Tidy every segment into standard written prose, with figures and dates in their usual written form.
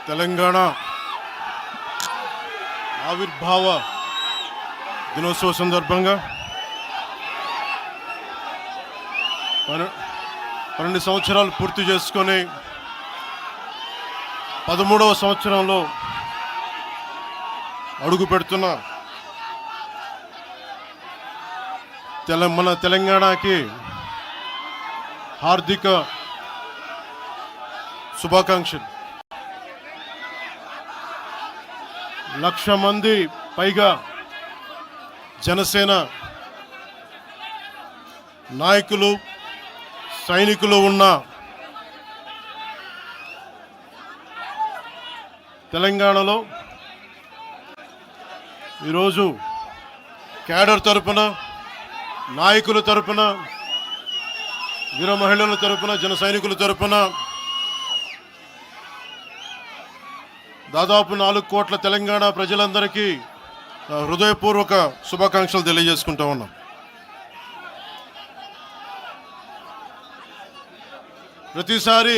తెలంగాణ ఆవిర్భావ దినోత్సవ సందర్భంగా 12 సంవత్సరాలు పూర్తి చేసుకొని 13వ సంవత్సరంలో అడుగు పెడుతున్న మన తెలంగాణకి హార్దిక శుభాకాంక్షలు. 1,00,000 మంది పైగా జనసేన నాయకులు సైనికులు ఉన్న తెలంగాణలో ఈరోజు క్యాడర్ తరపున, నాయకుల తరపున, వీర మహిళల తరపున, జన సైనికుల తరపున దాదాపు 4 కోట్ల తెలంగాణ ప్రజలందరికీ హృదయపూర్వక శుభాకాంక్షలు తెలియజేసుకుంటా ఉన్నాం. ప్రతిసారి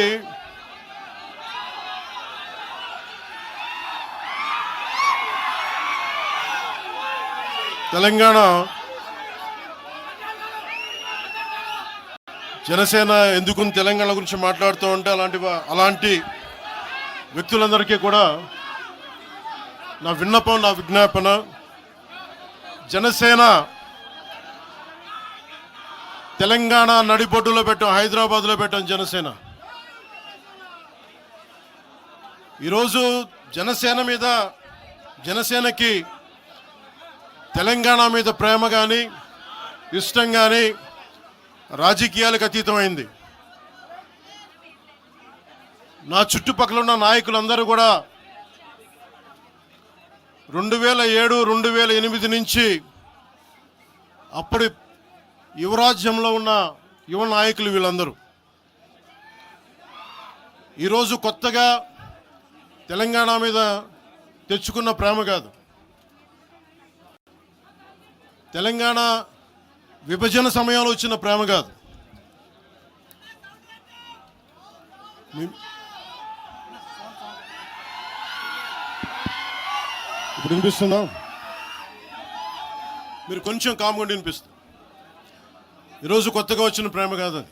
తెలంగాణ జనసేన ఎందుకు తెలంగాణ గురించి మాట్లాడుతూ ఉంటే అలాంటి వ్యక్తులందరికీ కూడా నా విన్నపం, నా విజ్ఞాపన, జనసేన తెలంగాణ నడిబొడ్డులో పెట్టాం, హైదరాబాద్లో పెట్టాం జనసేన. ఈరోజు జనసేనకి తెలంగాణ మీద ప్రేమ కానీ ఇష్టం కానీ రాజకీయాలకు అతీతమైంది. నా చుట్టుపక్కల ఉన్న నాయకులందరూ కూడా 2007, 2008 నుంచి అప్పుడు యువరాజ్యంలో ఉన్న యువ నాయకులు వీళ్ళందరూ ఈరోజు కొత్తగా తెలంగాణ మీద తెచ్చుకున్న ప్రేమ కాదు, తెలంగాణ విభజన సమయంలో వచ్చిన ప్రేమ కాదు. ఇప్పుడు వినిపిస్తుందా? మీరు కొంచెం కామ్గా వినిపిస్తుంది. ఈరోజు కొత్తగా వచ్చిన ప్రేమ కాదు అది.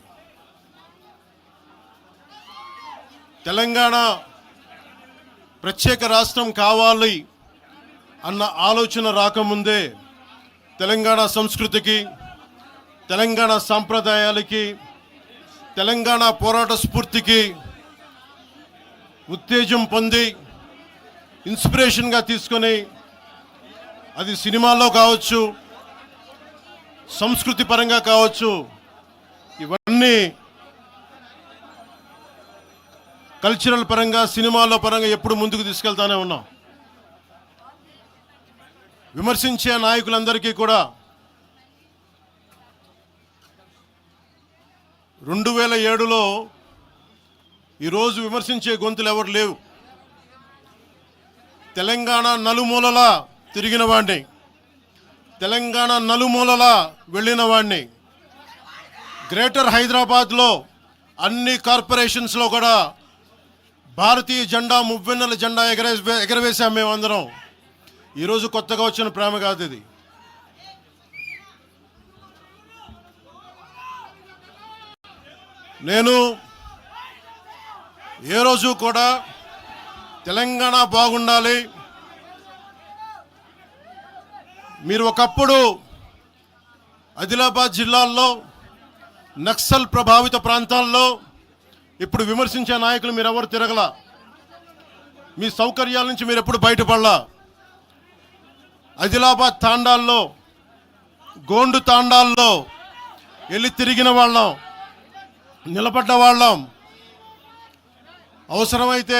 తెలంగాణ ప్రత్యేక రాష్ట్రం కావాలి అన్న ఆలోచన రాకముందే తెలంగాణ సంస్కృతికి, తెలంగాణ సాంప్రదాయాలకి, తెలంగాణ పోరాట స్ఫూర్తికి ఉత్తేజం పొంది ఇన్స్పిరేషన్గా తీసుకొని, అది సినిమాల్లో కావచ్చు, సంస్కృతి పరంగా కావచ్చు, ఇవన్నీ కల్చరల్ పరంగా, సినిమాల్లో పరంగా ఎప్పుడు ముందుకు తీసుకెళ్తానే ఉన్నాం. విమర్శించే నాయకులందరికీ కూడా 2007లో ఈరోజు విమర్శించే గొంతులు ఎవరు లేవు. తెలంగాణ నలుమూలలా తిరిగిన వాడిని, తెలంగాణ నలుమూలలా వెళ్ళిన వాడిని, గ్రేటర్ హైదరాబాద్లో అన్ని కార్పొరేషన్స్లో కూడా భారతీయ జెండా, మువ్వెన్నెల జెండా ఎగరవేశాం మేమందరం. ఈరోజు కొత్తగా వచ్చిన ప్రేమ కాదు ఇది. నేను ఏ రోజు కూడా తెలంగాణ బాగుండాలి, మీరు ఒకప్పుడు ఆదిలాబాద్ జిల్లాల్లో నక్సల్ ప్రభావిత ప్రాంతాల్లో ఇప్పుడు విమర్శించే నాయకులు మీరెవరు తిరగలా, మీ సౌకర్యాల నుంచి మీరు ఎప్పుడు బయటపడలా. ఆదిలాబాద్ తాండాల్లో, గోండు తాండాల్లో వెళ్ళి తిరిగిన వాళ్ళం, నిలబడ్డ వాళ్ళం. అవసరమైతే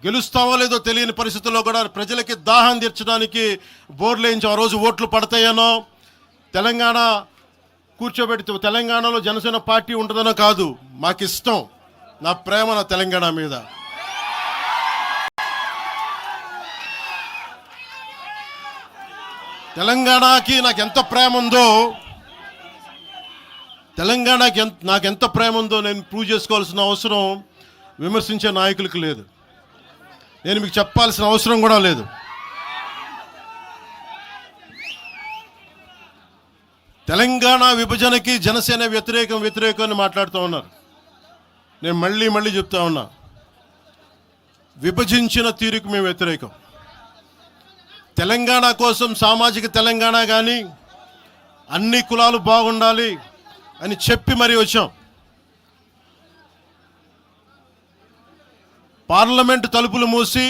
గెలుస్తామో లేదో తెలియని పరిస్థితుల్లో కూడా ప్రజలకి దాహం తీర్చడానికి బోర్లు వేయించి ఆ రోజు ఓట్లు పడతాయనో, తెలంగాణ కూర్చోబెడితే తెలంగాణలో జనసేన పార్టీ ఉంటుందనో కాదు, మాకు ఇష్టం, నా ప్రేమ నా తెలంగాణ మీద. తెలంగాణకి నాకెంత ప్రేమ ఉందో, తెలంగాణకి నాకెంత ప్రేమ ఉందో నేను ప్రూవ్ చేసుకోవాల్సిన అవసరం విమర్శించే నాయకులకు లేదు. నేను మీకు చెప్పాల్సిన అవసరం కూడా లేదు. తెలంగాణ విభజనకి జనసేన వ్యతిరేకం అని మాట్లాడుతూ ఉన్నారు. నేను మళ్ళీ చెప్తా ఉన్నా, విభజించిన తీరుకు మేము వ్యతిరేకం. తెలంగాణ కోసం సామాజిక తెలంగాణ కానీ అన్ని కులాలు బాగుండాలి అని చెప్పి మరీ వచ్చాం. పార్లమెంటు తలుపులు మూసి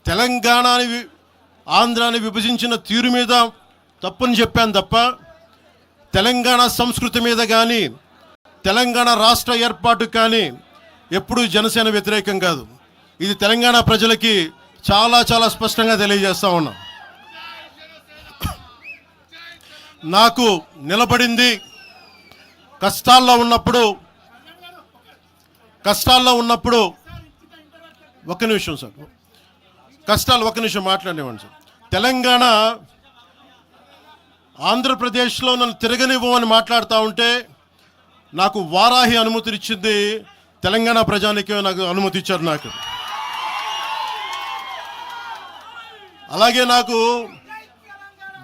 తెలంగాణని ఆంధ్రాని విభజించిన తీరు మీద తప్పుని చెప్పాను తప్ప తెలంగాణ సంస్కృతి మీద కానీ తెలంగాణ రాష్ట్ర ఏర్పాటు కానీ ఎప్పుడూ జనసేన వ్యతిరేకం కాదు. ఇది తెలంగాణ ప్రజలకి చాలా స్పష్టంగా తెలియజేస్తా ఉన్నా. నాకు నిలబడింది కష్టాల్లో ఉన్నప్పుడు ఒక్క నిమిషం సార్, ఒక్క నిమిషం మాట్లాడేవాడిని సార్. తెలంగాణ ఆంధ్రప్రదేశ్లో నన్ను తిరగనివ్వమని మాట్లాడుతూ ఉంటే నాకు వారాహి అనుమతినిచ్చింది తెలంగాణ ప్రజానికి, నాకు అనుమతి ఇచ్చారు. నాకు అలాగే నాకు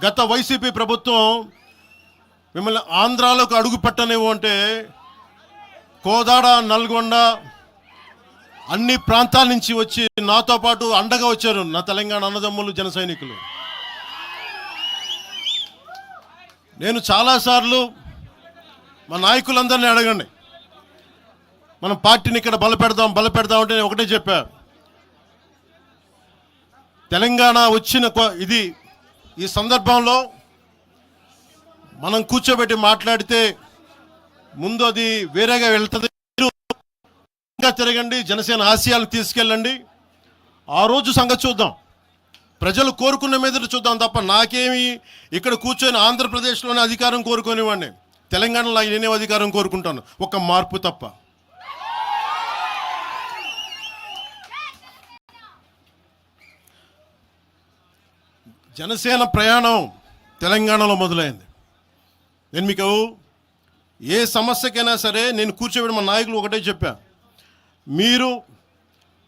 గత వైసీపీ ప్రభుత్వం మిమ్మల్ని ఆంధ్రాలోకి అడుగు పెట్టనివ్వు అంటే కోదాడ, నల్గొండ అన్ని ప్రాంతాల నుంచి వచ్చి నాతో పాటు అండగా వచ్చారు నా తెలంగాణ అన్నదమ్ములు, జన సైనికులు. నేను చాలాసార్లు మా నాయకులందరినీ అడగండి, మనం పార్టీని ఇక్కడ బలపెడదాం అంటే నేను ఒకటే చెప్పా, తెలంగాణ వచ్చిన ఈ సందర్భంలో మనం కూర్చోబెట్టి మాట్లాడితే ముందు అది వేరేగా వెళ్తుంది. తిరగండి, జనసేన ఆశయాలను తీసుకెళ్ళండి, ఆ రోజు సంగతి చూద్దాం, ప్రజలు కోరుకున్న మీద చూద్దాం తప్ప నాకేమి ఇక్కడ కూర్చొని ఆంధ్రప్రదేశ్లోనే అధికారం కోరుకునేవాడిని, తెలంగాణలో నేనే అధికారం కోరుకుంటాను, ఒక మార్పు తప్ప. జనసేన ప్రయాణం తెలంగాణలో మొదలైంది. నేను మీకు ఏ సమస్యకైనా సరే నేను కూర్చోబెట్టి మా నాయకులు ఒకటే చెప్పా, మీరు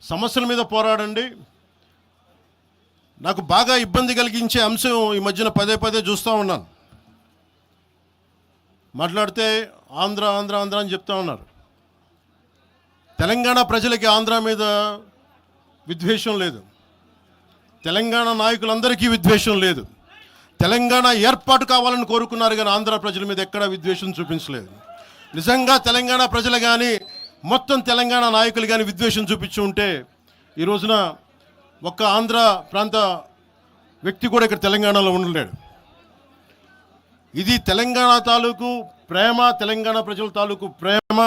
సమస్యల మీద పోరాడండి. నాకు బాగా ఇబ్బంది కలిగించే అంశం ఈ మధ్యన పదే చూస్తూ ఉన్నాను, మాట్లాడితే ఆంధ్ర అని చెప్తా ఉన్నారు. తెలంగాణ ప్రజలకి ఆంధ్ర మీద విద్వేషం లేదు, తెలంగాణ నాయకులందరికీ విద్వేషం లేదు. తెలంగాణ ఏర్పాటు కావాలని కోరుకున్నారు కానీ ఆంధ్ర ప్రజల మీద ఎక్కడా విద్వేషం చూపించలేదు. నిజంగా తెలంగాణ ప్రజలు కానీ మొత్తం తెలంగాణ నాయకులు కానీ విద్వేషం చూపించి ఉంటే ఈ రోజున ఒక్క ఆంధ్ర ప్రాంత వ్యక్తి కూడా ఇక్కడ తెలంగాణలో ఉండలేడు. ఇది తెలంగాణ తాలూకు ప్రేమ, తెలంగాణ ప్రజల తాలూకు ప్రేమ,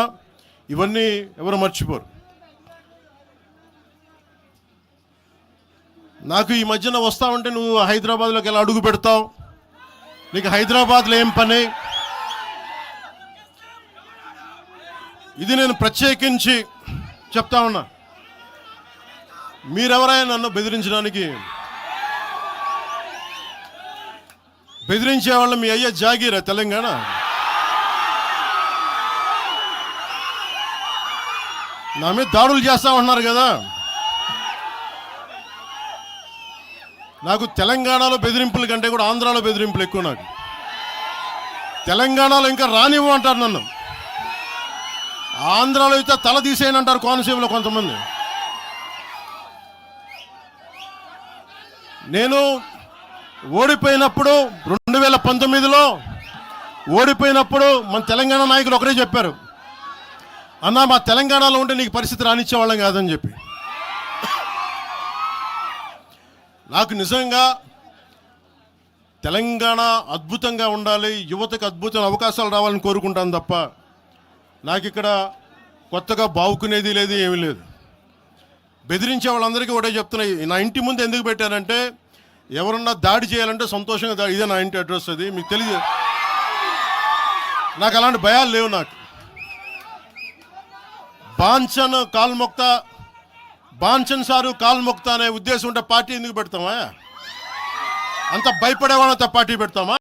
ఇవన్నీ ఎవరు మర్చిపోరు. నాకు ఈ మధ్యన వస్తా ఉంటే నువ్వు హైదరాబాద్లోకి ఎలా అడుగు పెడతావు, నీకు హైదరాబాద్లో ఏం పని, ఇది నేను ప్రత్యేకించి చెప్తా ఉన్నా. మీరెవరైనా నన్ను బెదిరించే వాళ్ళు మీ అయ్యే జాగీరా తెలంగాణ? నా మీద దాడులు చేస్తా ఉన్నారు కదా. నాకు తెలంగాణలో బెదిరింపుల కంటే కూడా ఆంధ్రాలో బెదిరింపులు ఎక్కువ. నాకు తెలంగాణలో ఇంకా రానివ్వు అంటారు నన్ను, ఆంధ్రాలో అయితే తల తీసేయని అంటారు కోనసీమలో కొంతమంది. నేను ఓడిపోయినప్పుడు 2019లో ఓడిపోయినప్పుడు మన తెలంగాణ నాయకులు ఒకరే చెప్పారు, అన్నా మా తెలంగాణలో ఉంటే నీకు పరిస్థితి రానిచ్చేవాళ్ళం కాదని చెప్పి. నాకు నిజంగా తెలంగాణ అద్భుతంగా ఉండాలి, యువతకు అద్భుతమైన అవకాశాలు రావాలని కోరుకుంటాను తప్ప నాకు ఇక్కడ కొత్తగా బావుకునేది లేదు, ఏమీ లేదు. బెదిరించే వాళ్ళందరికీ ఒకటే చెప్తున్నాయి, నా ఇంటి ముందు ఎందుకు పెట్టారంటే ఎవరన్నా దాడి చేయాలంటే సంతోషంగా ఇదే నా ఇంటి అడ్రస్, అది మీకు తెలియదు. నాకు అలాంటి భయాలు లేవు. నాకు బాంచన్ సారు కాల్మొక్తా అనే ఉద్దేశం ఉంటే పార్టీ ఎందుకు పెడతామా? అంత భయపడేవాళ్ళంత పార్టీ పెడతామా?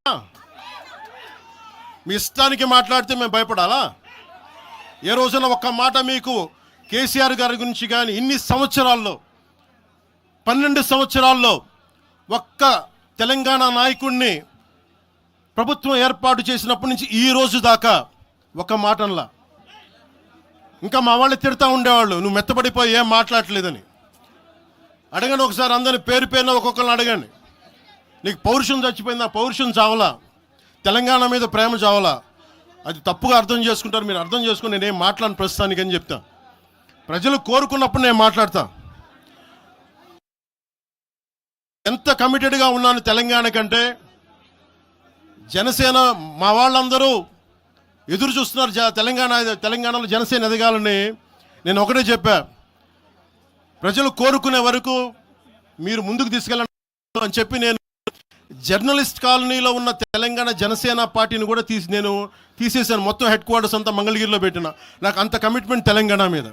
మీ ఇష్టానికి మాట్లాడితే మేము భయపడాలా? ఏ రోజున ఒక్క మాట మీకు కేసీఆర్ గారి గురించి కానీ ఇన్ని సంవత్సరాల్లో 12 సంవత్సరాల్లో ఒక్క తెలంగాణ నాయకుడిని ప్రభుత్వం ఏర్పాటు చేసినప్పటి నుంచి ఈ రోజు దాకా ఒక మాటంలా. ఇంకా మా వాళ్ళు తిడతా ఉండేవాళ్ళు, నువ్వు మెత్తబడిపోయి ఏం మాట్లాడలేదని. అడగండి ఒకసారి, అందరిని పేరు పేరున ఒక్కొక్కరిని అడగండి. నీకు పౌరుషం చచ్చిపోయిందా? పౌరుషం చావలా, తెలంగాణ మీద ప్రేమ చావలా. అది తప్పుగా అర్థం చేసుకుంటారు. మీరు అర్థం చేసుకుని నేనేం మాట్లాడిన ప్రస్తుతానికి అని చెప్తా. ప్రజలు కోరుకున్నప్పుడు నేను మాట్లాడతా. ఎంత కమిటెడ్గా ఉన్నాను తెలంగాణ కంటే, జనసేన మా వాళ్ళందరూ ఎదురు చూస్తున్నారు తెలంగాణలో జనసేన ఎదగాలని. నేను ఒకటే చెప్పా, ప్రజలు కోరుకునే వరకు మీరు ముందుకు తీసుకెళ్ళండి అని చెప్పి నేను జర్నలిస్ట్ కాలనీలో ఉన్న తెలంగాణ జనసేన పార్టీని కూడా నేను తీసేసాను. మొత్తం హెడ్ క్వార్టర్స్ అంతా మంగళగిరిలో పెట్టిన. నాకు అంత కమిట్మెంట్ తెలంగాణ మీద.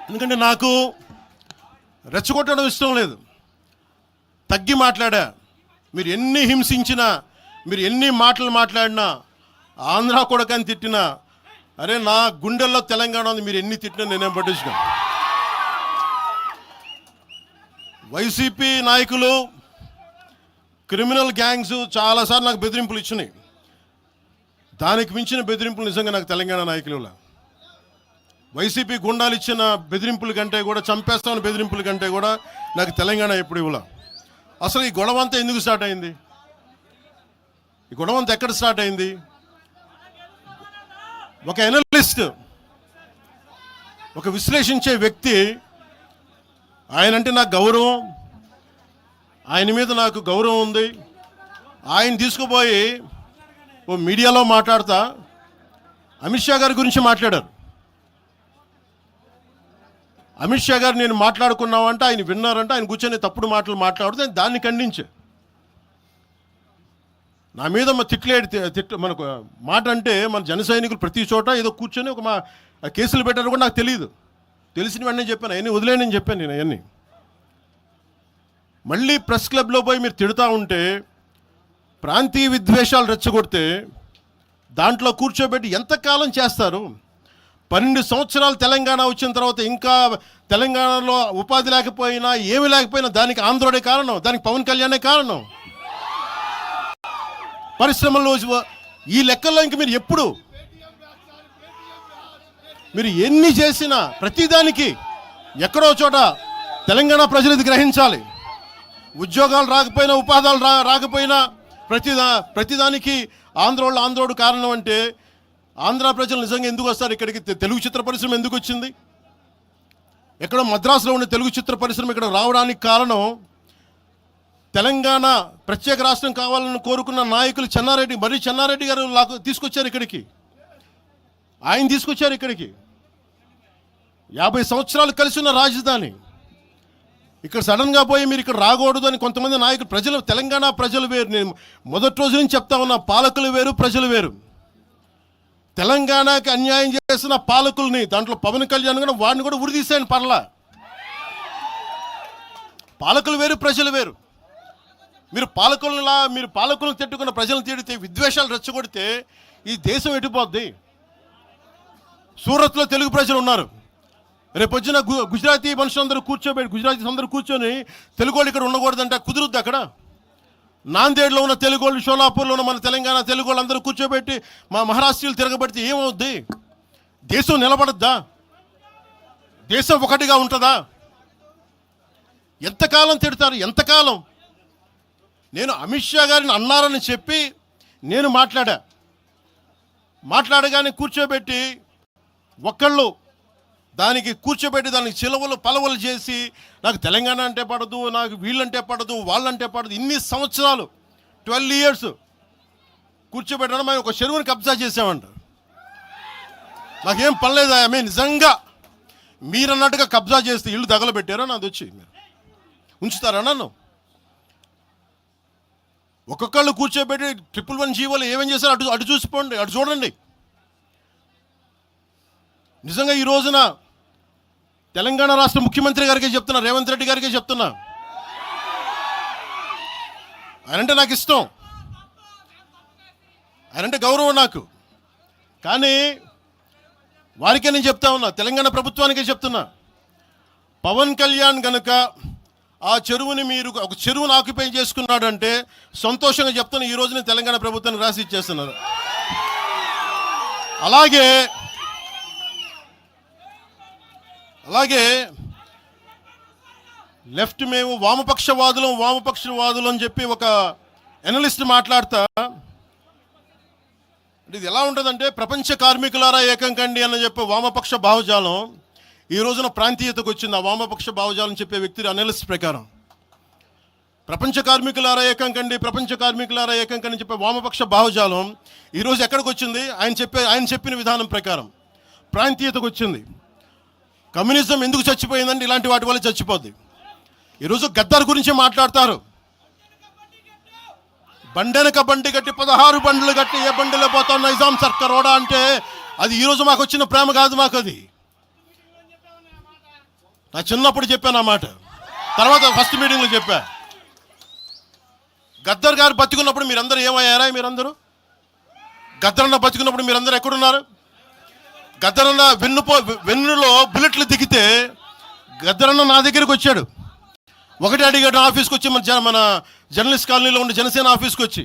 ఎందుకంటే నాకు రెచ్చగొట్టడం ఇష్టం లేదు. తగ్గి మాట్లాడా. మీరు ఎన్ని హింసించినా, మీరు ఎన్ని మాటలు మాట్లాడినా, ఆంధ్ర కొడకని తిట్టినా, అరే నా గుండెల్లో తెలంగాణ ఉంది, మీరు ఎన్ని తిట్టినా నేనేం పట్టించుకో. వైసీపీ నాయకులు, క్రిమినల్ గ్యాంగ్స్ చాలాసార్లు నాకు బెదిరింపులు ఇచ్చినాయి. దానికి మించిన బెదిరింపులు నిజంగా నాకు తెలంగాణ నాయకులు. వైసీపీ గుండాలు ఇచ్చిన బెదిరింపుల కంటే కూడా, చంపేస్తామని బెదిరింపుల కంటే కూడా నాకు తెలంగాణ ఎప్పుడు ఇవ్వలా. అసలు ఈ గొడవ అంతా ఎందుకు స్టార్ట్ అయింది? ఈ గొడవ అంతా ఎక్కడ స్టార్ట్ అయింది? ఒక ఎనలిస్ట్, ఒక విశ్లేషించే వ్యక్తి, ఆయనంటే నాకు గౌరవం, ఆయన మీద నాకు గౌరవం ఉంది. ఆయన తీసుకుపోయి ఓ మీడియాలో మాట్లాడతా అమిత్ షా గారి గురించి మాట్లాడారు. అమిత్ షా గారు నేను మాట్లాడుకున్నామంటే ఆయన విన్నారంటే, ఆయన కూర్చొని తప్పుడు మాటలు మాట్లాడుతూ దాన్ని ఖండించే. నా మీద మనకు మాట అంటే మన జన సైనికులు ప్రతి చోట ఏదో కూర్చొని ఒక కేసులు పెట్టారు కూడా నాకు తెలియదు. తెలిసిన వెంటనే చెప్పాను, అవన్నీ వదిలేనని చెప్పాను నేను. అవన్నీ మళ్ళీ ప్రెస్ క్లబ్లో పోయి మీరు తిడుతూ ఉంటే, ప్రాంతీయ విద్వేషాలు రెచ్చగొడితే దాంట్లో కూర్చోబెట్టి ఎంతకాలం చేస్తారు? 12 సంవత్సరాలు తెలంగాణ వచ్చిన తర్వాత ఇంకా తెలంగాణలో ఉపాధి లేకపోయినా, ఏమి లేకపోయినా దానికి ఆంధ్రుడే కారణం, దానికి పవన్ కళ్యాణే కారణం. పరిశ్రమల్లో ఈ లెక్కల్లో ఇంక మీరు ఎప్పుడు మీరు ఎన్ని చేసినా ప్రతిదానికి ఎక్కడో చోట తెలంగాణ ప్రజలు ఇది గ్రహించాలి. ఉద్యోగాలు రాకపోయినా, ఉపాధాలు రాకపోయినా ప్రతిదానికి ఆంధ్రోడు కారణం అంటే, ఆంధ్ర ప్రజలు నిజంగా ఎందుకు వస్తారు ఇక్కడికి? తెలుగు చిత్ర పరిశ్రమ ఎందుకు వచ్చింది? ఎక్కడో మద్రాసులో ఉన్న తెలుగు చిత్ర పరిశ్రమ ఇక్కడ రావడానికి కారణం తెలంగాణ ప్రత్యేక రాష్ట్రం కావాలని కోరుకున్న నాయకులు చెన్నారెడ్డి గారు తీసుకొచ్చారు ఇక్కడికి. ఆయన తీసుకొచ్చారు ఇక్కడికి. 50 సంవత్సరాలు కలిసి ఉన్న రాజధాని ఇక్కడ సడన్గా పోయి మీరు ఇక్కడ రాకూడదు అని కొంతమంది నాయకులు, తెలంగాణ ప్రజలు వేరు. నేను మొదటి రోజు నుంచి చెప్తా ఉన్నా, పాలకులు వేరు, ప్రజలు వేరు. తెలంగాణకి అన్యాయం చేసిన పాలకుల్ని, దాంట్లో పవన్ కళ్యాణ్ కూడా, వాడిని కూడా ఉరిదీసాను పర్లా. పాలకులు వేరు, ప్రజలు వేరు. మీరు పాలకులను తిట్టుకున్న ప్రజలను తిడితే, విద్వేషాలు రెచ్చగొడితే ఈ దేశం ఎటుపోద్ది? సూరత్లో తెలుగు ప్రజలు ఉన్నారు. రేపొచ్చిన గుజరాతీ మనుషులందరూ గుజరాతీస్ అందరూ కూర్చొని తెలుగు వాళ్ళు ఇక్కడ ఉండకూడదంటే కుదురుద్ది అక్కడ? నాందేడ్లో ఉన్న తెలుగు వాళ్ళు, షోలాపూర్లో ఉన్న మన తెలంగాణ తెలుగు వాళ్ళు అందరూ కూర్చోబెట్టి మా మహారాష్ట్రీయులు తిరగబెడితే ఏమవుద్ది? దేశం నిలబడద్దా? దేశం ఒకటిగా ఉంటుందా? ఎంతకాలం తిడతారు? ఎంతకాలం? నేను అమిత్ షా గారిని అన్నారని చెప్పి నేను మాట్లాడగానే కూర్చోబెట్టి ఒక్కళ్ళు దానికి చిలవలు పలవలు చేసి, నాకు తెలంగాణ అంటే పడదు, నాకు వీళ్ళంటే పడదు, వాళ్ళంటే పడదు, ఇన్ని సంవత్సరాలు 12 years కూర్చోబెట్టడం. మేము ఒక చెరువుని కబ్జా చేసామంట. నాకేం పనిలేదు. నిజంగా మీరన్నట్టుగా కబ్జా చేస్తే ఇల్లు తగలబెట్టారా? నాది వచ్చి మీరు ఉంచుతారా నన్ను? ఒక్కొక్కళ్ళు కూర్చోబెట్టి 111 జీవోలు ఏమేం చేశారు అటు చూసిపోండి, అటు చూడండి. నిజంగా ఈ రోజున తెలంగాణ రాష్ట్ర ముఖ్యమంత్రి గారికే చెప్తున్నా, రేవంత్ రెడ్డి గారికే చెప్తున్నా, ఆయనంటే నాకు ఇష్టం, ఆయనంటే గౌరవం నాకు. కానీ వారికే నేను చెప్తా ఉన్నా, తెలంగాణ ప్రభుత్వానికే చెప్తున్నా, పవన్ కళ్యాణ్ గనుక ఆ చెరువుని మీరు ఒక చెరువును ఆక్యుపై చేసుకున్నాడంటే సంతోషంగా చెప్తాను, ఈ రోజున తెలంగాణ ప్రభుత్వానికి రాసి ఇచ్చేస్తున్నారు. అలాగే లెఫ్ట్ మేము వామపక్షవాదులు అని చెప్పి ఒక ఎనలిస్ట్ మాట్లాడతా, ఇది ఎలా ఉంటుందంటే ప్రపంచ కార్మికులారా ఏకం కండి అని చెప్పే వామపక్ష భావజాలం ఈ రోజున ప్రాంతీయతకు వచ్చింది. ఆ వామపక్ష భావజాలం చెప్పే వ్యక్తి అనలిస్ట్ ప్రకారం ప్రపంచ కార్మికులారా ఏకం కండి చెప్పే వామపక్ష భావజాలం ఈరోజు ఎక్కడికి వచ్చింది? ఆయన చెప్పిన విధానం ప్రకారం ప్రాంతీయతకు వచ్చింది. కమ్యూనిజం ఎందుకు చచ్చిపోయిందంటే ఇలాంటి వాటి వల్ల చచ్చిపోద్ది. ఈరోజు గద్దర్ గురించి మాట్లాడతారు. బండెనక బండి కట్టి 16 బండ్లు కట్టి ఏ బండిలో పోతాం నైజాం సర్కార్ ఓడా అంటే అది ఈరోజు మాకు వచ్చిన ప్రేమ కాదు. మాకు అది నా చిన్నప్పుడు చెప్పాను ఆ మాట, తర్వాత ఫస్ట్ మీటింగ్లో చెప్పా. గద్దర్ గారు బతికున్నప్పుడు మీరందరూ ఏమయ్యారా? గద్దరన్న బతికున్నప్పుడు మీరందరూ ఎక్కడున్నారు? గద్దరన్న వెన్నులో బుల్లెట్లు దిగితే గద్దరన్న నా దగ్గరికి వచ్చాడు. ఒకటి అడిగాడు ఆఫీస్కి వచ్చి, మన జర్నలిస్ట్ కాలనీలో ఉండే జనసేన ఆఫీస్కి వచ్చి,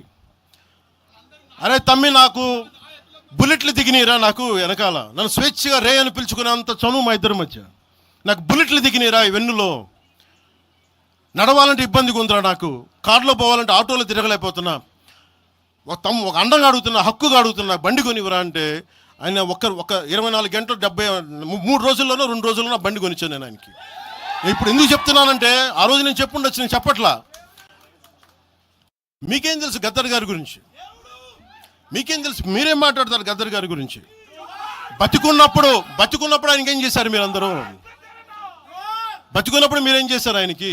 అరే తమ్మి నాకు బుల్లెట్లు దిగినీరా, నాకు వెనకాల నన్ను స్వేచ్ఛగా రే అని పిలుచుకునే అంత చనువు మా ఇద్దరి మధ్య, నాకు బుల్లెట్లు దిగినీరా ఈ వెన్నులో, నడవాలంటే ఇబ్బందిగా ఉందిరా, నాకు కారులో పోవాలంటే ఆటోలో తిరగలేకపోతున్నా, ఒక అండంగా అడుగుతున్నా, హక్కుగా అడుగుతున్నా, బండి కొనివరా అంటే ఆయన ఒక 24 గంటలు 3 రోజుల్లోనో 2 రోజుల్లోనో బండి కొనిచ్చాను నేను ఆయనకి. ఇప్పుడు ఎందుకు చెప్తున్నానంటే ఆ రోజు నేను చెప్పుండొచ్చు, నేను చెప్పట్లా. మీకేం తెలుసు గద్దర్ గారి గురించి? మీకేం తెలుసు? మీరేం మాట్లాడతారు గద్దర్ గారి గురించి? బతికున్నప్పుడు ఆయనకి ఏం చేశారు? మీరందరూ బతికున్నప్పుడు మీరేం చేశారు ఆయనకి?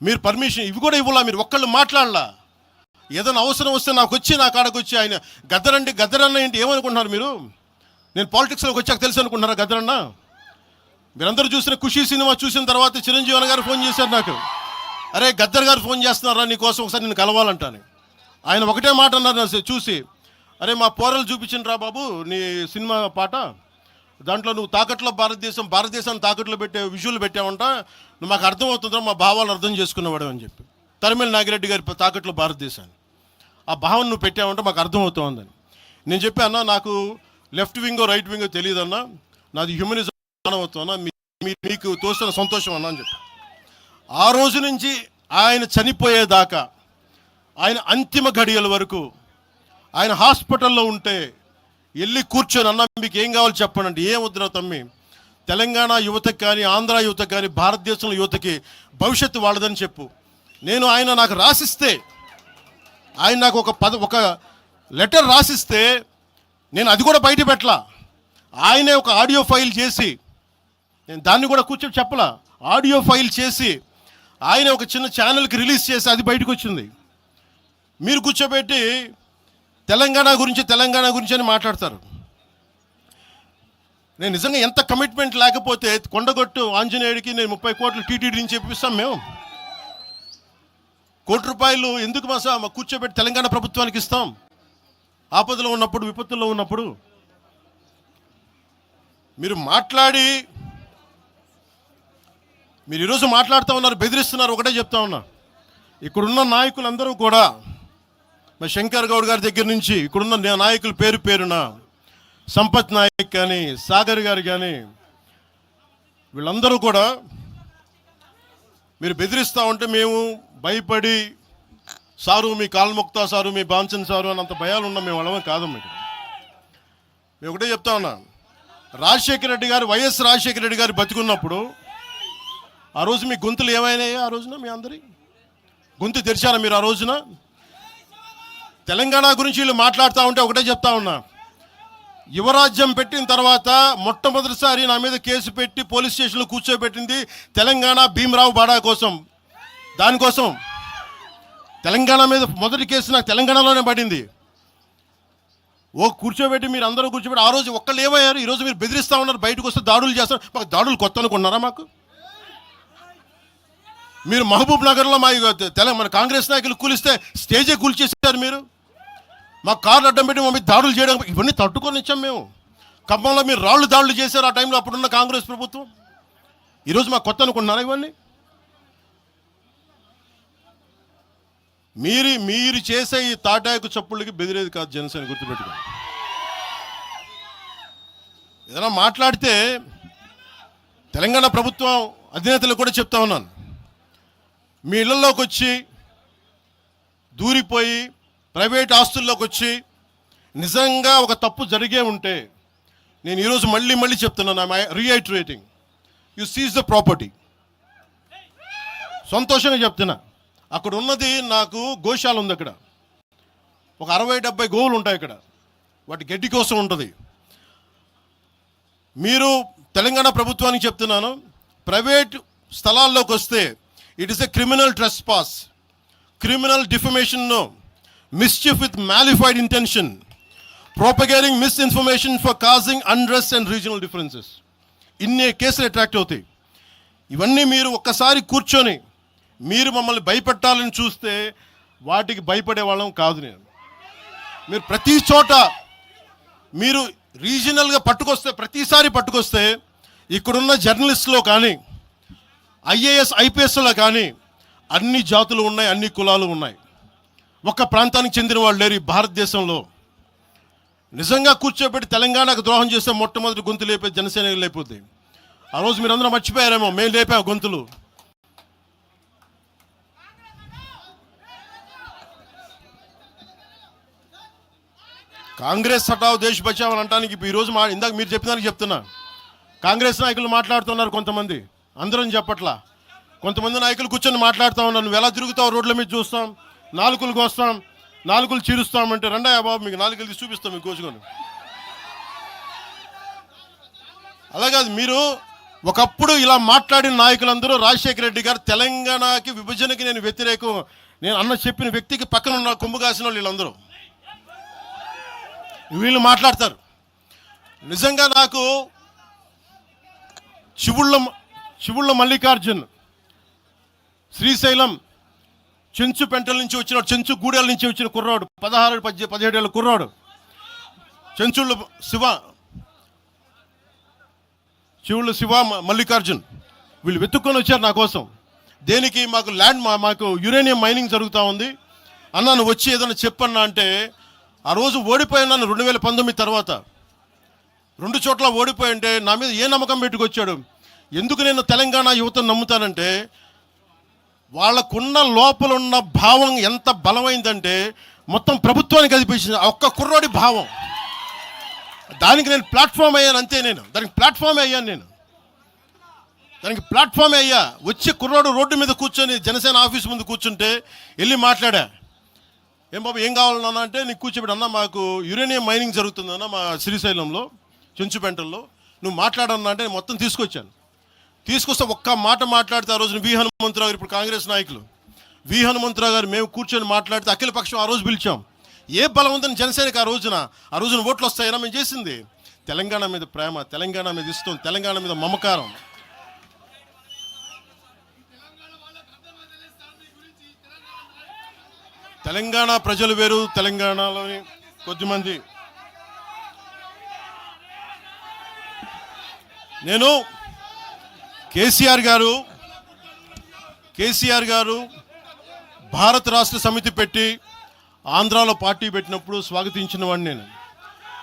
మీరు పర్మిషన్ ఇవి కూడా ఇవ్వాలా? మీరు ఒక్కళ్ళు మాట్లాడలా? ఏదైనా అవసరం వస్తే నా కాడకు వచ్చి ఆయన గద్దరన్న ఏంటి ఏమనుకుంటున్నారు మీరు? నేను పాలిటిక్స్లోకి వచ్చాక తెలుసు అనుకుంటున్నారా గద్దరన్న? మీరందరూ చూసిన ఖుషీ సినిమా చూసిన తర్వాత చిరంజీవి గారు ఫోన్ చేశారు నాకు, అరే గద్దర్ గారు ఫోన్ చేస్తున్నారా నీకోసం, ఒకసారి నేను కలవాలంటాను. ఆయన ఒకటే మాట అన్నారు చూసి, అరే మా పోరలు చూపించిన బాబు నీ సినిమా పాట, దాంట్లో నువ్వు తాకట్లో భారతదేశాన్ని తాకట్లో పెట్టే విజువల్ పెట్టావంట, నువ్వు మాకు అర్థమవుతుందో మా భావాలను అర్థం చేసుకునేవాడు అని చెప్పి. తరిమేల నాగిరెడ్డి గారి తాకట్లో భారతదేశాన్ని ఆ భావన నువ్వు పెట్టావంటే మాకు అర్థమవుతోందని నేను చెప్పాను. నాకు లెఫ్ట్ వింగో రైట్ వింగో తెలియదన్నా, నాది హ్యూమనిజం అవుతున్నా, మీకు తోస్తున్న సంతోషం అన్నా అని చెప్పి. ఆ రోజు నుంచి ఆయన చనిపోయేదాకా, ఆయన అంతిమ ఘడియల వరకు ఆయన హాస్పిటల్లో ఉంటే వెళ్ళి కూర్చొని, అన్న మీకు ఏం కావాలో చెప్పండి అంటే, ఏం వద్దురా తమ్మి, తెలంగాణ యువతకి కానీ ఆంధ్ర యువతకి కానీ భారతదేశంలో యువతకి భవిష్యత్తు వాళ్ళదని చెప్పు. ఆయన నాకు రాసిస్తే, ఆయన నాకు ఒక లెటర్ రాసిస్తే నేను అది కూడా బయట పెట్టలా. ఆయనే ఒక ఆడియో ఫైల్ చేసి, నేను దాన్ని కూడా కూర్చొని చెప్పలా, ఆడియో ఫైల్ చేసి ఆయన ఒక చిన్న ఛానల్కి రిలీజ్ చేసి అది బయటకు వచ్చింది. మీరు కూర్చోబెట్టి తెలంగాణ గురించి అని మాట్లాడతారు. నేను నిజంగా ఎంత కమిట్మెంట్ లేకపోతే కొండగొట్టు ఆంజనేయుడికి నేను 30 కోట్లు టీటీడీ నుంచి చెప్పిస్తాం. మేము ₹1 కోటి ఎందుకు మా కూర్చోబెట్టి తెలంగాణ ప్రభుత్వానికి ఇస్తాం? ఆపదలో ఉన్నప్పుడు, విపత్తుల్లో ఉన్నప్పుడు మీరు మాట్లాడి, మీరు ఈరోజు మాట్లాడుతూ ఉన్నారు, బెదిరిస్తున్నారు. ఒకటే చెప్తా ఉన్నా, ఇక్కడున్న నాయకులందరూ కూడా, మా శంకర్ గౌడ్ గారి దగ్గర నుంచి ఇక్కడున్న నాయకులు పేరున సంపత్ నాయక్ కానీ సాగర్ గారు కానీ వీళ్ళందరూ కూడా మీరు బెదిరిస్తూ ఉంటే మేము భయపడి, సారు మీ కాల్మొక్తా సారు, మీ బాంచన్ సారు అని అంత భయాలు ఉన్నాం. మేము వాళ్ళమే కాదు. మేము ఒకటే చెప్తా ఉన్నా, వైఎస్ రాజశేఖర రెడ్డి గారు బతికున్నప్పుడు ఆ రోజు మీ గొంతులు ఏమైనాయి? ఆ రోజున మీ అందరి గొంతు తెరిచారా మీరు? ఆ రోజున తెలంగాణ గురించి వీళ్ళు మాట్లాడుతూ ఉంటే ఒకటే చెప్తా ఉన్నా, యువరాజ్యం పెట్టిన తర్వాత మొట్టమొదటిసారి నా మీద కేసు పెట్టి పోలీస్ స్టేషన్లో కూర్చోబెట్టింది తెలంగాణ భీమరావు బాడా కోసం. దానికోసం తెలంగాణ మీద మొదటి కేసు నాకు తెలంగాణలోనే పడింది. కూర్చోబెట్టి మీరు అందరూ కూర్చోబెట్టి ఆ రోజు ఒక్కళ్ళు ఏమయ్యారు? ఈరోజు మీరు బెదిరిస్తూ ఉన్నారు, బయటకు వస్తే దాడులు చేస్తారు. మాకు దాడులు కొత్త అనుకున్నారా? మీరు మహబూబ్ నగర్లో మన కాంగ్రెస్ నాయకులు కూలిస్తే స్టేజే కూల్చేసారు. మీరు మా కార్లు అడ్డం పెట్టి మా మీద దాడులు చేయడం, ఇవన్నీ తట్టుకొని ఇచ్చాం మేము. ఖమ్మంలో మీరు రాళ్ళు దాడులు చేశారు ఆ టైంలో, అప్పుడున్న కాంగ్రెస్ ప్రభుత్వం. ఈరోజు మా కొత్త అనుకుంటున్నారా ఇవన్నీ? మీరు చేసే ఈ తాటాకు చప్పుళ్ళకి బెదిరేది కాదు జనసేన, గుర్తుపెట్టుకోండి. ఏదైనా మాట్లాడితే తెలంగాణ ప్రభుత్వం అధినేతలు కూడా చెప్తా ఉన్నాను, మీ ఇళ్లలోకి వచ్చి దూరిపోయి ప్రైవేట్ ఆస్తుల్లోకి వచ్చి నిజంగా ఒక తప్పు జరిగే ఉంటే, నేను ఈరోజు మళ్ళీ చెప్తున్నాను, I'm reiterating, you seize the property. సంతోషంగా చెప్తున్నా. అక్కడ ఉన్నది నాకు గోశాల ఉంది, అక్కడ ఒక 60-70 గోవులు ఉంటాయి అక్కడ, వాటి గడ్డి కోసం ఉంటుంది. మీరు తెలంగాణ ప్రభుత్వానికి చెప్తున్నాను, ప్రైవేట్ స్థలాల్లోకి వస్తే it is a criminal trespass, criminal defamation, mischief with mala fide intention, propagating misinformation for causing unrest and regional differences. ఇన్ని కేసులు అట్రాక్ట్ అవుతాయి. ఇవన్నీ మీరు ఒక్కసారి కూర్చొని మీరు మమ్మల్ని భయపెట్టాలని చూస్తే వాటికి భయపడే వాళ్ళం కాదు నేను. మీరు ప్రతి చోట మీరు రీజనల్గా ప్రతిసారి పట్టుకొస్తే ఇక్కడున్న జర్నలిస్టులో కానీ ఐఏఎస్ ఐపీఎస్లో కానీ అన్ని జాతులు ఉన్నాయి, అన్ని కులాలు ఉన్నాయి. ఒక్క ప్రాంతానికి చెందిన వాళ్ళు లేరు ఈ భారతదేశంలో. నిజంగా కూర్చోబెట్టి తెలంగాణకు ద్రోహం చేస్తే మొట్టమొదటి గొంతు లేపే జనసేన లేకపోతే. ఆ రోజు మీరందరూ మర్చిపోయారేమో, మేము లేపా గొంతులు. కాంగ్రెస్ హటావ్ దేశ్ బచావ్ అని అంటానికి ఈరోజు ఇందాక మీరు చెప్పినానికి చెప్తున్నా. కాంగ్రెస్ నాయకులు మాట్లాడుతున్నారు కొంతమంది, అందరం చెప్పట్లా. కొంతమంది నాయకులు కూర్చొని మాట్లాడుతూ ఉన్నారు, నువ్వు ఎలా తిరుగుతావు, రోడ్ల మీద చూస్తాం, నాలుకలకు వస్తాం, నాలుకలు చీరుస్తామంటే రండయ్య బాబు మీకు నాలుకలు తీసి చూపిస్తాం మీకు కోసుకొని. అలాగే మీరు ఒకప్పుడు ఇలా మాట్లాడిన నాయకులందరూ రాజశేఖర రెడ్డి గారు తెలంగాణకి విభజనకి నేను వ్యతిరేకం నేను అన్న చెప్పిన వ్యక్తికి పక్కన ఉన్న కొమ్ము కాసిన వాళ్ళు వీళ్ళందరూ మాట్లాడతారు. నిజంగా నాకు శివుళ్ళ మల్లికార్జున్ శ్రీశైలం చెంచు పెంటల నుంచి వచ్చిన, చెంచు గూడెల నుంచి వచ్చిన కుర్రాడు, 16-17 ఏళ్ళ కుర్రాడు, చెంచుళ్ళు శివుళ్ళు శివ మల్లికార్జున్ వీళ్ళు వెతుక్కొని వచ్చారు నా కోసం. దేనికి? మాకు యురేనియం మైనింగ్ జరుగుతూ ఉంది అన్నా, నువ్వు వచ్చి ఏదైనా చెప్పన్నా అంటే, ఆ రోజు ఓడిపోయినాను 2019 తర్వాత 2 చోట్ల ఓడిపోయి అంటే నా మీద ఏ నమ్మకం పెట్టుకొచ్చాడు. ఎందుకు నేను తెలంగాణ యువతను నమ్ముతానంటే, వాళ్ళకున్న లోపల ఉన్న భావం ఎంత బలమైందంటే మొత్తం ప్రభుత్వానికి కదిపించింది ఒక్క కుర్రోడి భావం. దానికి నేను ప్లాట్ఫామ్ అయ్యాను అంతే. దానికి ప్లాట్ఫామే అయ్యా. వచ్చి కుర్రోడు రోడ్డు మీద కూర్చొని జనసేన ఆఫీస్ ముందు కూర్చుంటే వెళ్ళి మాట్లాడా, ఏం బాబు ఏం కావాలన్నా అంటే, నీకు కూర్చోబెట్టి అన్న మాకు యురేనియం మైనింగ్ జరుగుతుందన్న మా శ్రీశైలంలో చెంచుపెంటల్లో, నువ్వు మాట్లాడన్నా అంటే మొత్తం తీసుకొస్తే ఒక్క మాట మాట్లాడితే ఆ రోజున వి హనుమంతరావు గారు, ఇప్పుడు కాంగ్రెస్ నాయకులు వి హనుమంతరావు గారు, మేము కూర్చొని మాట్లాడితే అఖిలపక్షం ఆ రోజు పిలిచాం. ఏ బలం ఉందని జనసేనకి ఆ రోజున ఓట్లు వస్తాయన్నా మేము చేసింది తెలంగాణ మీద ప్రేమ, తెలంగాణ మీద ఇష్టం, తెలంగాణ మీద మమకారం. తెలంగాణ ప్రజలు వేరు, తెలంగాణలోని కొద్దిమంది. నేను కేసీఆర్ గారు భారత రాష్ట్ర సమితి పెట్టి ఆంధ్రాలో పార్టీ పెట్టినప్పుడు స్వాగతించిన వాడిని నేను.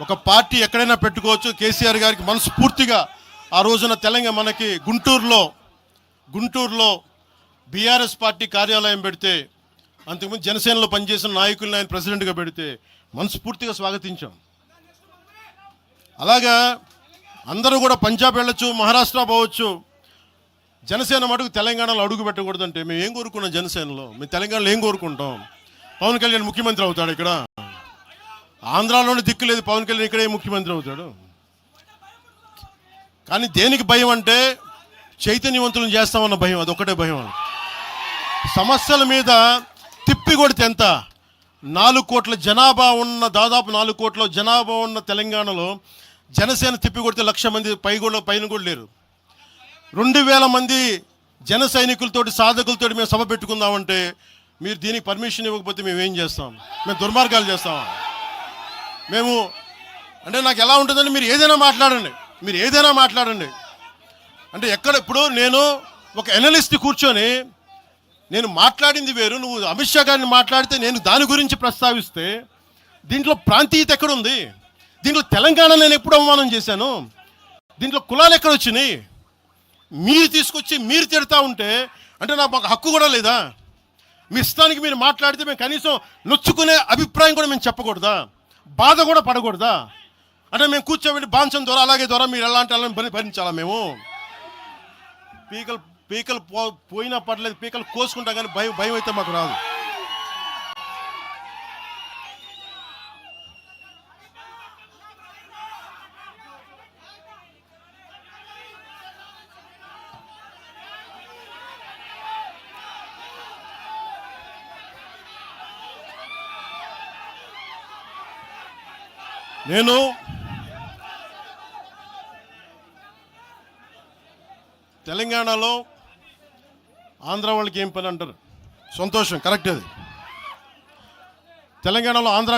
ఒక పార్టీ ఎక్కడైనా పెట్టుకోవచ్చు. కేసీఆర్ గారికి మనస్ఫూర్తిగా ఆ రోజున మనకి గుంటూరులో బీఆర్ఎస్ పార్టీ కార్యాలయం పెడితే, అంతకుముందు జనసేనలో పనిచేసిన నాయకులను ఆయన ప్రెసిడెంట్గా పెడితే మనస్ఫూర్తిగా స్వాగతించాం. అలాగా అందరూ కూడా పంజాబ్ వెళ్ళొచ్చు, మహారాష్ట్ర పోవచ్చు, జనసేన మటుకు తెలంగాణలో అడుగు పెట్టకూడదంటే మేము ఏం కోరుకున్నాం? జనసేనలో మేము తెలంగాణలో ఏం కోరుకుంటాం? పవన్ కళ్యాణ్ ముఖ్యమంత్రి అవుతాడు ఇక్కడ, ఆంధ్రాలోనే దిక్కు లేదు, పవన్ కళ్యాణ్ ఇక్కడే ముఖ్యమంత్రి అవుతాడు. కానీ దేనికి భయం అంటే, చైతన్యవంతులను చేస్తామన్న భయం, అదొక్కటే భయం. సమస్యల మీద తిప్పి కొడితే ఎంత? 4 కోట్ల జనాభా ఉన్న, దాదాపు 4 కోట్ల జనాభా ఉన్న తెలంగాణలో జనసేన తిప్పి కొడితే 1,00,000 మంది పైన కూడా లేరు. 2,000 మంది జన సైనికులతోటి, సాధకులతోటి మేము సభ పెట్టుకుందామంటే మీరు దీనికి పర్మిషన్ ఇవ్వకపోతే మేము ఏం చేస్తాం? మేము దుర్మార్గాలు చేస్తామా? అంటే నాకు ఎలా ఉంటుందంటే, మీరు ఏదైనా మాట్లాడండి, అంటే ఎక్కడ ఇప్పుడు నేను ఒక ఎనలిస్ట్ కూర్చొని నేను మాట్లాడింది వేరు, నువ్వు అమిత్ షా గారిని మాట్లాడితే నేను దాని గురించి ప్రస్తావిస్తే దీంట్లో ప్రాంతీయత ఎక్కడుంది? దీంట్లో తెలంగాణ నేను ఎప్పుడు అవమానం చేశాను? దీంట్లో కులాలు ఎక్కడ వచ్చినాయి? మీరు తీసుకొచ్చి మీరు తిడతా ఉంటే అంటే నాకు మాకు హక్కు కూడా లేదా? మీ ఇష్టానికి మీరు మాట్లాడితే మేము కనీసం నొచ్చుకునే అభిప్రాయం కూడా మేము చెప్పకూడదా? బాధ కూడా పడకూడదా? అంటే మేము కూర్చోబెట్టి బాంచం ద్వారా అలాగే ద్వారా మీరు ఎలాంటి వాళ్ళని భరించాలా? మేము పీకలు పోయినా పర్లేదు, పీకలు కోసుకుంటాం, కానీ భయం అయితే మాకు రాదు. నేను తెలంగాణలో ఆంధ్ర వాళ్ళకి ఏం పని అంటారు? సంతోషం, కరెక్ట్. అది తెలంగాణలో ఆంధ్ర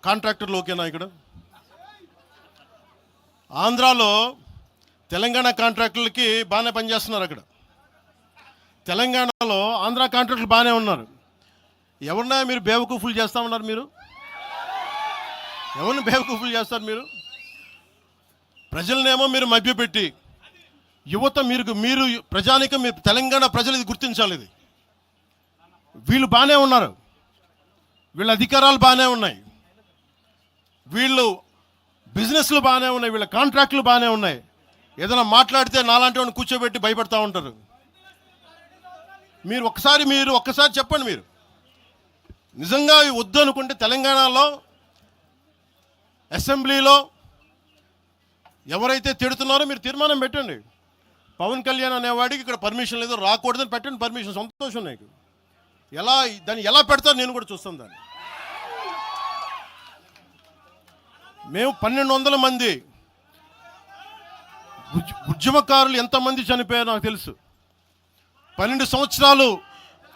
కాంట్రాక్టర్లు ఓకేనా? ఇక్కడ ఆంధ్రాలో తెలంగాణ కాంట్రాక్టర్లకి బాగానే పనిచేస్తున్నారు. అక్కడ తెలంగాణలో ఆంధ్ర కాంట్రాక్టర్లు బాగానే ఉన్నారు. ఎవరినా మీరు బేవకూఫులు చేస్తామన్నారు? మీరు ఎవరిని బేవకూఫులు చేస్తారు? మీరు ప్రజలనేమో మీరు మభ్యపెట్టి, యువత మీరు ప్రజానికం, మీరు తెలంగాణ ప్రజలు ఇది గుర్తించాలి. ఇది వీళ్ళు బాగానే ఉన్నారు, వీళ్ళ అధికారాలు బాగానే ఉన్నాయి, వీళ్ళు బిజినెస్లు బాగానే ఉన్నాయి, వీళ్ళ కాంట్రాక్టులు బాగానే ఉన్నాయి. ఏదైనా మాట్లాడితే నాలాంటి వాడిని కూర్చోబెట్టి భయపడతా ఉంటారు. మీరు ఒక్కసారి చెప్పండి. మీరు నిజంగా వద్దు అనుకుంటే తెలంగాణలో అసెంబ్లీలో ఎవరైతే తిడుతున్నారో మీరు తీర్మానం పెట్టండి. పవన్ కళ్యాణ్ అనేవాడికి ఇక్కడ పర్మిషన్ లేదు, రాకూడదని పెట్టండి పర్మిషన్. సంతోషం నాకు. దాన్ని ఎలా పెడతారో నేను కూడా చూస్తాను. దాన్ని మేము 1200 మంది ఉద్యమకారులు ఎంతమంది చనిపోయారో నాకు తెలుసు. 12 సంవత్సరాలు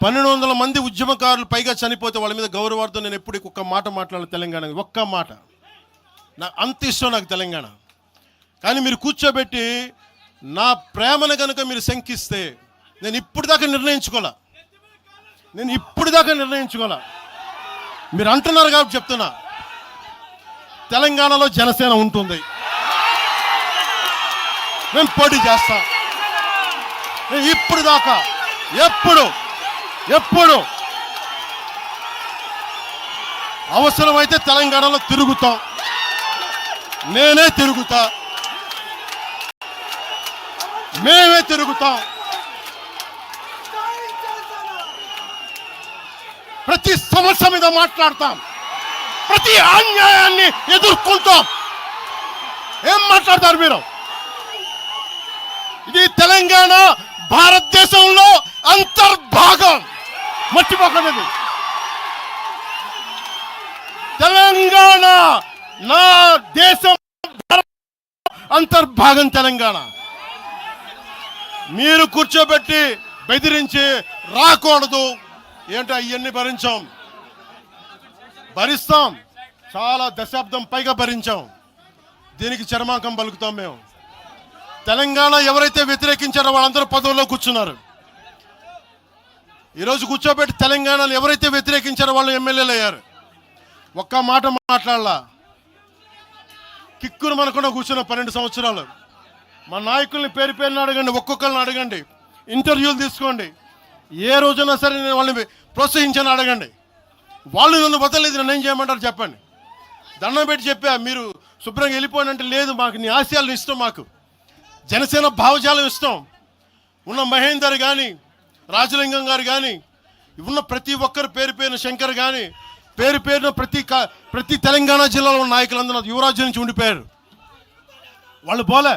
1200 మంది ఉద్యమకారులు పైగా చనిపోతే వాళ్ళ మీద గౌరవార్థం నేను ఎప్పుడు ఒక్క మాట మాట్లాడాలి తెలంగాణ, ఒక్క మాట. అంత ఇష్టం నాకు తెలంగాణ. కానీ మీరు కూర్చోబెట్టి నా ప్రేమను కనుక మీరు శంకిస్తే నేను ఇప్పుడు దాకా నిర్ణయించుకోలే. మీరు అంటున్నారు కాబట్టి చెప్తున్నా, తెలంగాణలో జనసేన ఉంటుంది, మేము పోటీ చేస్తాం. నేను ఇప్పుడు దాకా ఎప్పుడు అవసరమైతే తెలంగాణలో తిరుగుతాం. నేనే తిరుగుతా, మేమే తిరుగుతాం. ప్రతి సమస్య మీద మాట్లాడతాం, ప్రతి అన్యాయాన్ని ఎదుర్కొంటాం. ఏం మాట్లాడతారు మీరు? ఇది తెలంగాణ భారతదేశంలో అంతర్భాగం, మర్చిపోకండి. తెలంగాణ నా దేశం అంతర్భాగం. తెలంగాణ మీరు కూర్చోబెట్టి బెదిరించి రాకూడదు ఏంటో అవన్నీ భరిస్తాం. చాలా దశాబ్దం పైగా భరించాం. దీనికి చర్మాంకం పలుకుతాం మేము. తెలంగాణ ఎవరైతే వ్యతిరేకించారో వాళ్ళందరూ పదవుల్లో కూర్చున్నారు. ఈరోజు కూర్చోబెట్టి తెలంగాణను ఎవరైతే వ్యతిరేకించారో వాళ్ళు ఎమ్మెల్యేలు అయ్యారు. ఒక్క మాట మాట్లాడాల, కిక్కురు మనకుండా కూర్చున్న 12 సంవత్సరాలు. మా నాయకుల్ని పేరుని అడగండి, ఒక్కొక్కరిని అడగండి, ఇంటర్వ్యూలు తీసుకోండి. ఏ రోజునా సరే నేను వాళ్ళని ప్రోత్సహించని అడగండి. వాళ్ళు నన్ను వదలలేదు, నన్ను ఏం చేయమంటారు చెప్పండి. దండం పెట్టి చెప్పా, మీరు శుభ్రంగా వెళ్ళిపోయినంటే లేదు, మాకు నీ ఆశయాలను ఇష్టం, మాకు జనసేన భావజాలం ఇష్టం. ఉన్న మహేందర్ కానీ, రాజలింగం గారు కానీ, ఉన్న ప్రతి ఒక్కరు పేరున శంకర్ కానీ, పేరున ప్రతి తెలంగాణ జిల్లాలో ఉన్న నాయకులందరూ యువరాజ్యం నుంచి ఉండిపోయారు. వాళ్ళు పోలే.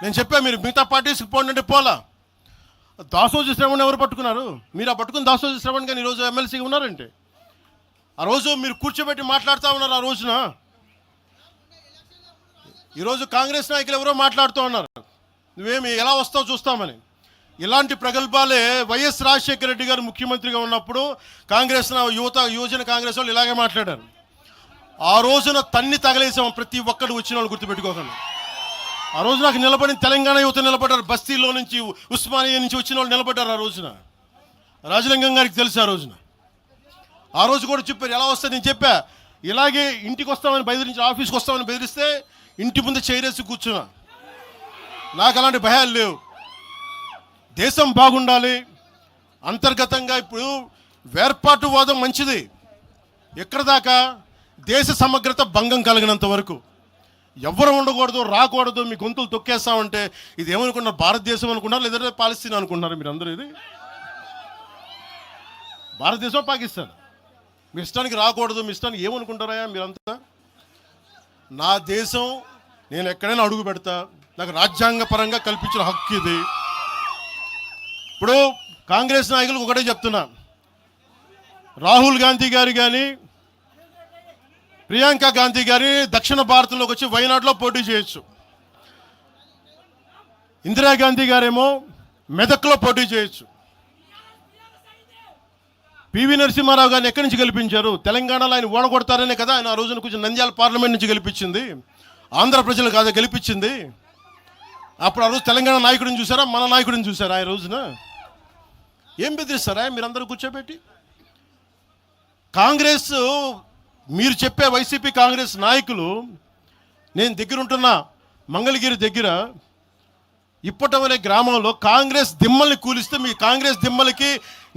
నేను చెప్పా, మీరు మిగతా పార్టీస్కి పోండి అంటే పోలా. దాసోజీ శ్రవణ్ ఎవరు పట్టుకున్నారు? మీరు ఆ పట్టుకుని దాసోజీ శ్రవణ్ కానీ ఈరోజు ఎమ్మెల్సీగా ఉన్నారంటే, ఆ రోజు మీరు కూర్చోబెట్టి మాట్లాడుతూ ఉన్నారు. ఆ రోజున ఈరోజు కాంగ్రెస్ నాయకులు ఎవరో మాట్లాడుతూ ఉన్నారు, నువ్వేమి ఎలా వస్తావు చూస్తామని. ఇలాంటి ప్రగల్భాలే వైఎస్ రాజశేఖర రెడ్డి గారు ముఖ్యమంత్రిగా ఉన్నప్పుడు కాంగ్రెస్ యువజన కాంగ్రెస్ వాళ్ళు ఇలాగే మాట్లాడారు. ఆ రోజున తన్ని తగలేసాం ప్రతి ఒక్కడు వచ్చిన వాళ్ళు, గుర్తుపెట్టుకోకండి. ఆ రోజు నాకు నిలబడిన తెలంగాణ యువత నిలబడ్డారు. బస్తీలో నుంచి, ఉస్మానియా నుంచి వచ్చిన వాళ్ళు నిలబడ్డారు. ఆ రోజున రాజలింగం గారికి తెలుసు. ఆ రోజు కూడా చెప్పారు ఎలా వస్తే. నేను చెప్పా ఇలాగే ఇంటికి వస్తామని బెదిరించి, ఆఫీస్కి వస్తామని బెదిరిస్తే ఇంటి ముందు చైరేసి కూర్చున్నా. నాకు అలాంటి భయాలు లేవు. దేశం బాగుండాలి. అంతర్గతంగా ఇప్పుడు వేర్పాటువాదం మంచిది. ఎక్కడ దాకా? దేశ సమగ్రత భంగం కలిగినంత వరకు. ఎవరు ఉండకూడదు, రాకూడదు, మీ గొంతులు తొక్కేస్తామంటే ఇది ఏమనుకున్నారు? భారతదేశం అనుకున్నారు, లేదంటే పాలస్తీన్ అనుకుంటున్నారు? మీరు అందరూ ఇది భారతదేశం, పాకిస్తాన్. మీ ఇష్టానికి రాకూడదు, మీ ఇష్టానికి ఏమనుకుంటారా మీరంతా? నా దేశం, నేను ఎక్కడైనా అడుగు పెడతా. నాకు రాజ్యాంగ పరంగా కల్పించిన హక్కు ఇది. ఇప్పుడు కాంగ్రెస్ నాయకులకు ఒకటే చెప్తున్నా, రాహుల్ గాంధీ గారు కానీ ప్రియాంక గాంధీ గారి దక్షిణ భారతంలోకి వచ్చి వైనాడులో పోటీ చేయొచ్చు. ఇందిరాగాంధీ గారేమో మెదక్లో పోటీ చేయొచ్చు. పివి నరసింహారావు గారిని ఎక్కడి నుంచి గెలిపించారు? తెలంగాణలో ఆయన ఓడగొడతారనే కదా ఆయన ఆ రోజున కొంచెం నంద్యాల పార్లమెంట్ నుంచి గెలిపించింది. ఆంధ్ర ప్రజలు కాదా గెలిపించింది? అప్పుడు ఆ రోజు తెలంగాణ నాయకుడిని చూసారా, మన నాయకుడిని చూసారా? ఆ రోజున ఏం బెదిరిస్తారా మీరందరూ కూర్చోబెట్టి? కాంగ్రెస్, మీరు చెప్పే వైసీపీ కాంగ్రెస్ నాయకులు, నేను దగ్గరుంటున్న మంగళగిరి దగ్గర ఇప్పటం అనే గ్రామంలో కాంగ్రెస్ దిమ్మల్ని కూలిస్తే, మీ కాంగ్రెస్ దిమ్మలకి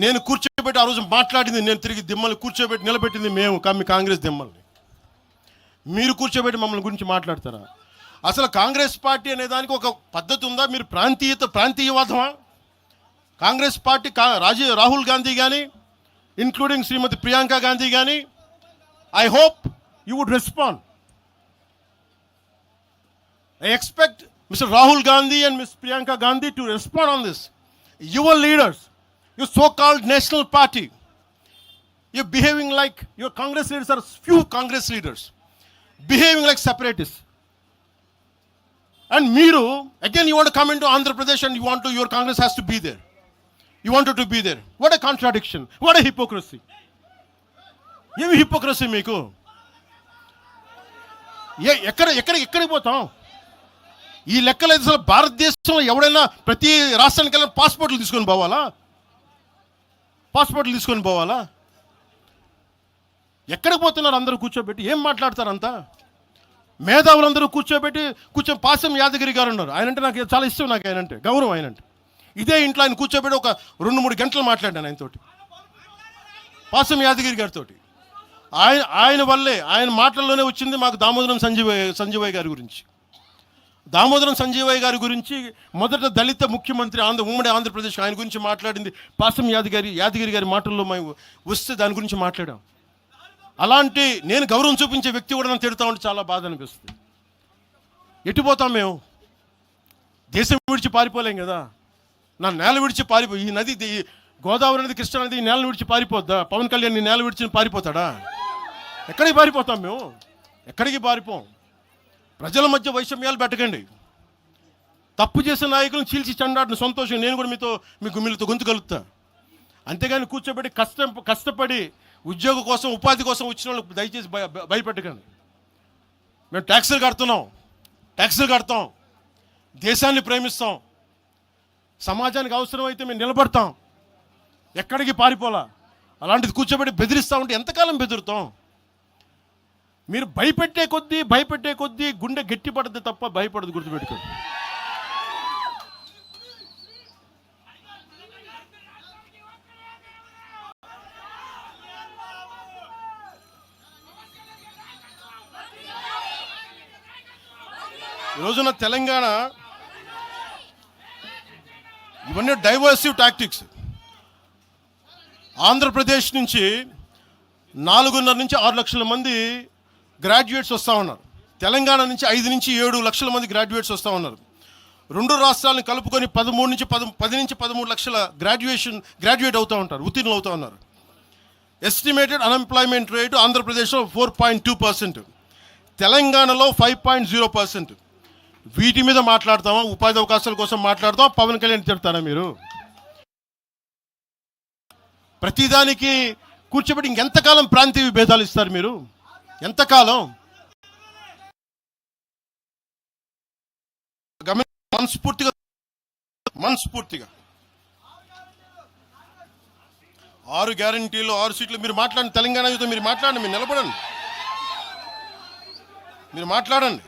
నేను కూర్చోబెట్టి ఆ రోజు మాట్లాడింది, నేను తిరిగి దిమ్మల్ని కూర్చోబెట్టి నిలబెట్టింది మేము, మీ కాంగ్రెస్ దిమ్మల్ని. మీరు కూర్చోబెట్టి మమ్మల్ని గురించి మాట్లాడతారా? అసలు కాంగ్రెస్ పార్టీ అనే దానికి ఒక పద్ధతి ఉందా? మీరు ప్రాంతీయవాదమా? కాంగ్రెస్ పార్టీ రాహుల్ గాంధీ కానీ, ఇంక్లూడింగ్ శ్రీమతి ప్రియాంక గాంధీ కానీ, I hope you would respond. I expect Mr. Rahul Gandhi and Ms. Priyanka Gandhi to respond on this. Your leaders, your so-called national party, you're behaving like, your Congress leaders are few Congress leaders, behaving like separatists. And Meeru, again you want to come into Andhra Pradesh and your Congress has to be there. You wanted to be there. What a contradiction. What a hypocrisy. ఏమి hypocrisy మీకు? ఎక్కడికి పోతాం? ఈ లెక్కలు అసలు భారతదేశంలో ఎవడైనా ప్రతి రాష్ట్రానికి వెళ్ళిన పాస్పోర్ట్లు తీసుకొని పోవాలా? ఎక్కడికి పోతున్నారు అందరూ కూర్చోబెట్టి? ఏం మాట్లాడతారంతా? మేధావులందరూ కూర్చొని పాసం యాదగిరి గారు ఉన్నారు. ఆయనంటే నాకు చాలా ఇష్టం, నాకు ఆయనంటే గౌరవం. ఆయనంటే ఇదే ఇంట్లో ఆయన కూర్చోబెట్టి ఒక 2-3 గంటలు మాట్లాడాను ఆయనతోటి, పాసం యాదగిరి గారితో. ఆయన వల్లే, ఆయన మాటల్లోనే వచ్చింది మాకు దామోదరం సంజీవయ్య గారి గురించి. దామోదరం సంజీవయ్య గారి గురించి మొదట దళిత ముఖ్యమంత్రి ఉమ్మడి ఆంధ్రప్రదేశ్, ఆయన గురించి మాట్లాడింది పాసం యాదగిరి గారి మాటల్లో మేము వస్తే దాని గురించి మాట్లాడాం. అలాంటి నేను గౌరవం చూపించే వ్యక్తి కూడా నన్ను తిడతా ఉంటే చాలా బాధ అనిపిస్తుంది. ఎటుపోతాం మేము? దేశం విడిచి పారిపోలేం కదా. నా నేల విడిచి ఈ నది, గోదావరి నది, కృష్ణా నది ఈ నేలను విడిచి పారిపోద్దా? పవన్ కళ్యాణ్ ఈ నేల విడిచి పారిపోతాడా? ఎక్కడికి పారిపోతాం మేము? ఎక్కడికి పారిపోం. ప్రజల మధ్య వైషమ్యాలు పెట్టకండి. తప్పు చేసిన నాయకులను చీల్చి చెండాడిన సంతోషం నేను కూడా మీతో గొంతు కలుగుతా. అంతేగాని కూర్చోబెట్టి కష్టపడి ఉద్యోగం కోసం, ఉపాధి కోసం వచ్చిన వాళ్ళకి దయచేసి భయపెట్టకండి. మేము ట్యాక్సులు కడతాం, దేశాన్ని ప్రేమిస్తాం, సమాజానికి అవసరమైతే మేము నిలబడతాం. ఎక్కడికి పారిపోలా. అలాంటిది కూర్చోబెట్టి బెదిరిస్తా ఉంటే ఎంతకాలం బెదురుతాం? మీరు భయపెట్టే కొద్దీ గుండె గట్టి పడద్దు తప్ప భయపడదు, గుర్తుపెట్టుకోండి. ఈరోజున తెలంగాణ ఇవన్నీ డైవర్సివ్ టాక్టిక్స్. ఆంధ్రప్రదేశ్ నుంచి 4.5 నుంచి 6 లక్షల మంది గ్రాడ్యుయేట్స్ వస్తూ ఉన్నారు. తెలంగాణ నుంచి 5 నుంచి 7 లక్షల మంది గ్రాడ్యుయేట్స్ వస్తూ ఉన్నారు. 2 రాష్ట్రాలను కలుపుకొని 10 నుంచి 13 లక్షల గ్రాడ్యుయేట్ అవుతూ ఉంటారు, ఉత్తీర్ణులు అవుతూ ఉన్నారు. ఎస్టిమేటెడ్ అన్ఎంప్లాయ్మెంట్ రేటు ఆంధ్రప్రదేశ్లో 4.2%, తెలంగాణలో 5.0%. వీటి మీద మాట్లాడతామా? ఉపాధి అవకాశాల కోసం మాట్లాడతామా? పవన్ కళ్యాణ్ తిడతారా మీరు? ప్రతిదానికి కూర్చోబెట్టి ఇంకెంతకాలం ప్రాంతీయ భేదాలు ఇస్తారు మీరు? ఎంతకాలం? మనస్ఫూర్తిగా 6 గ్యారంటీలు 6 సీట్లు మీరు మాట్లాడండి. తెలంగాణ యువత మీరు మాట్లాడండి, మీరు నిలబడండి, మీరు మాట్లాడండి.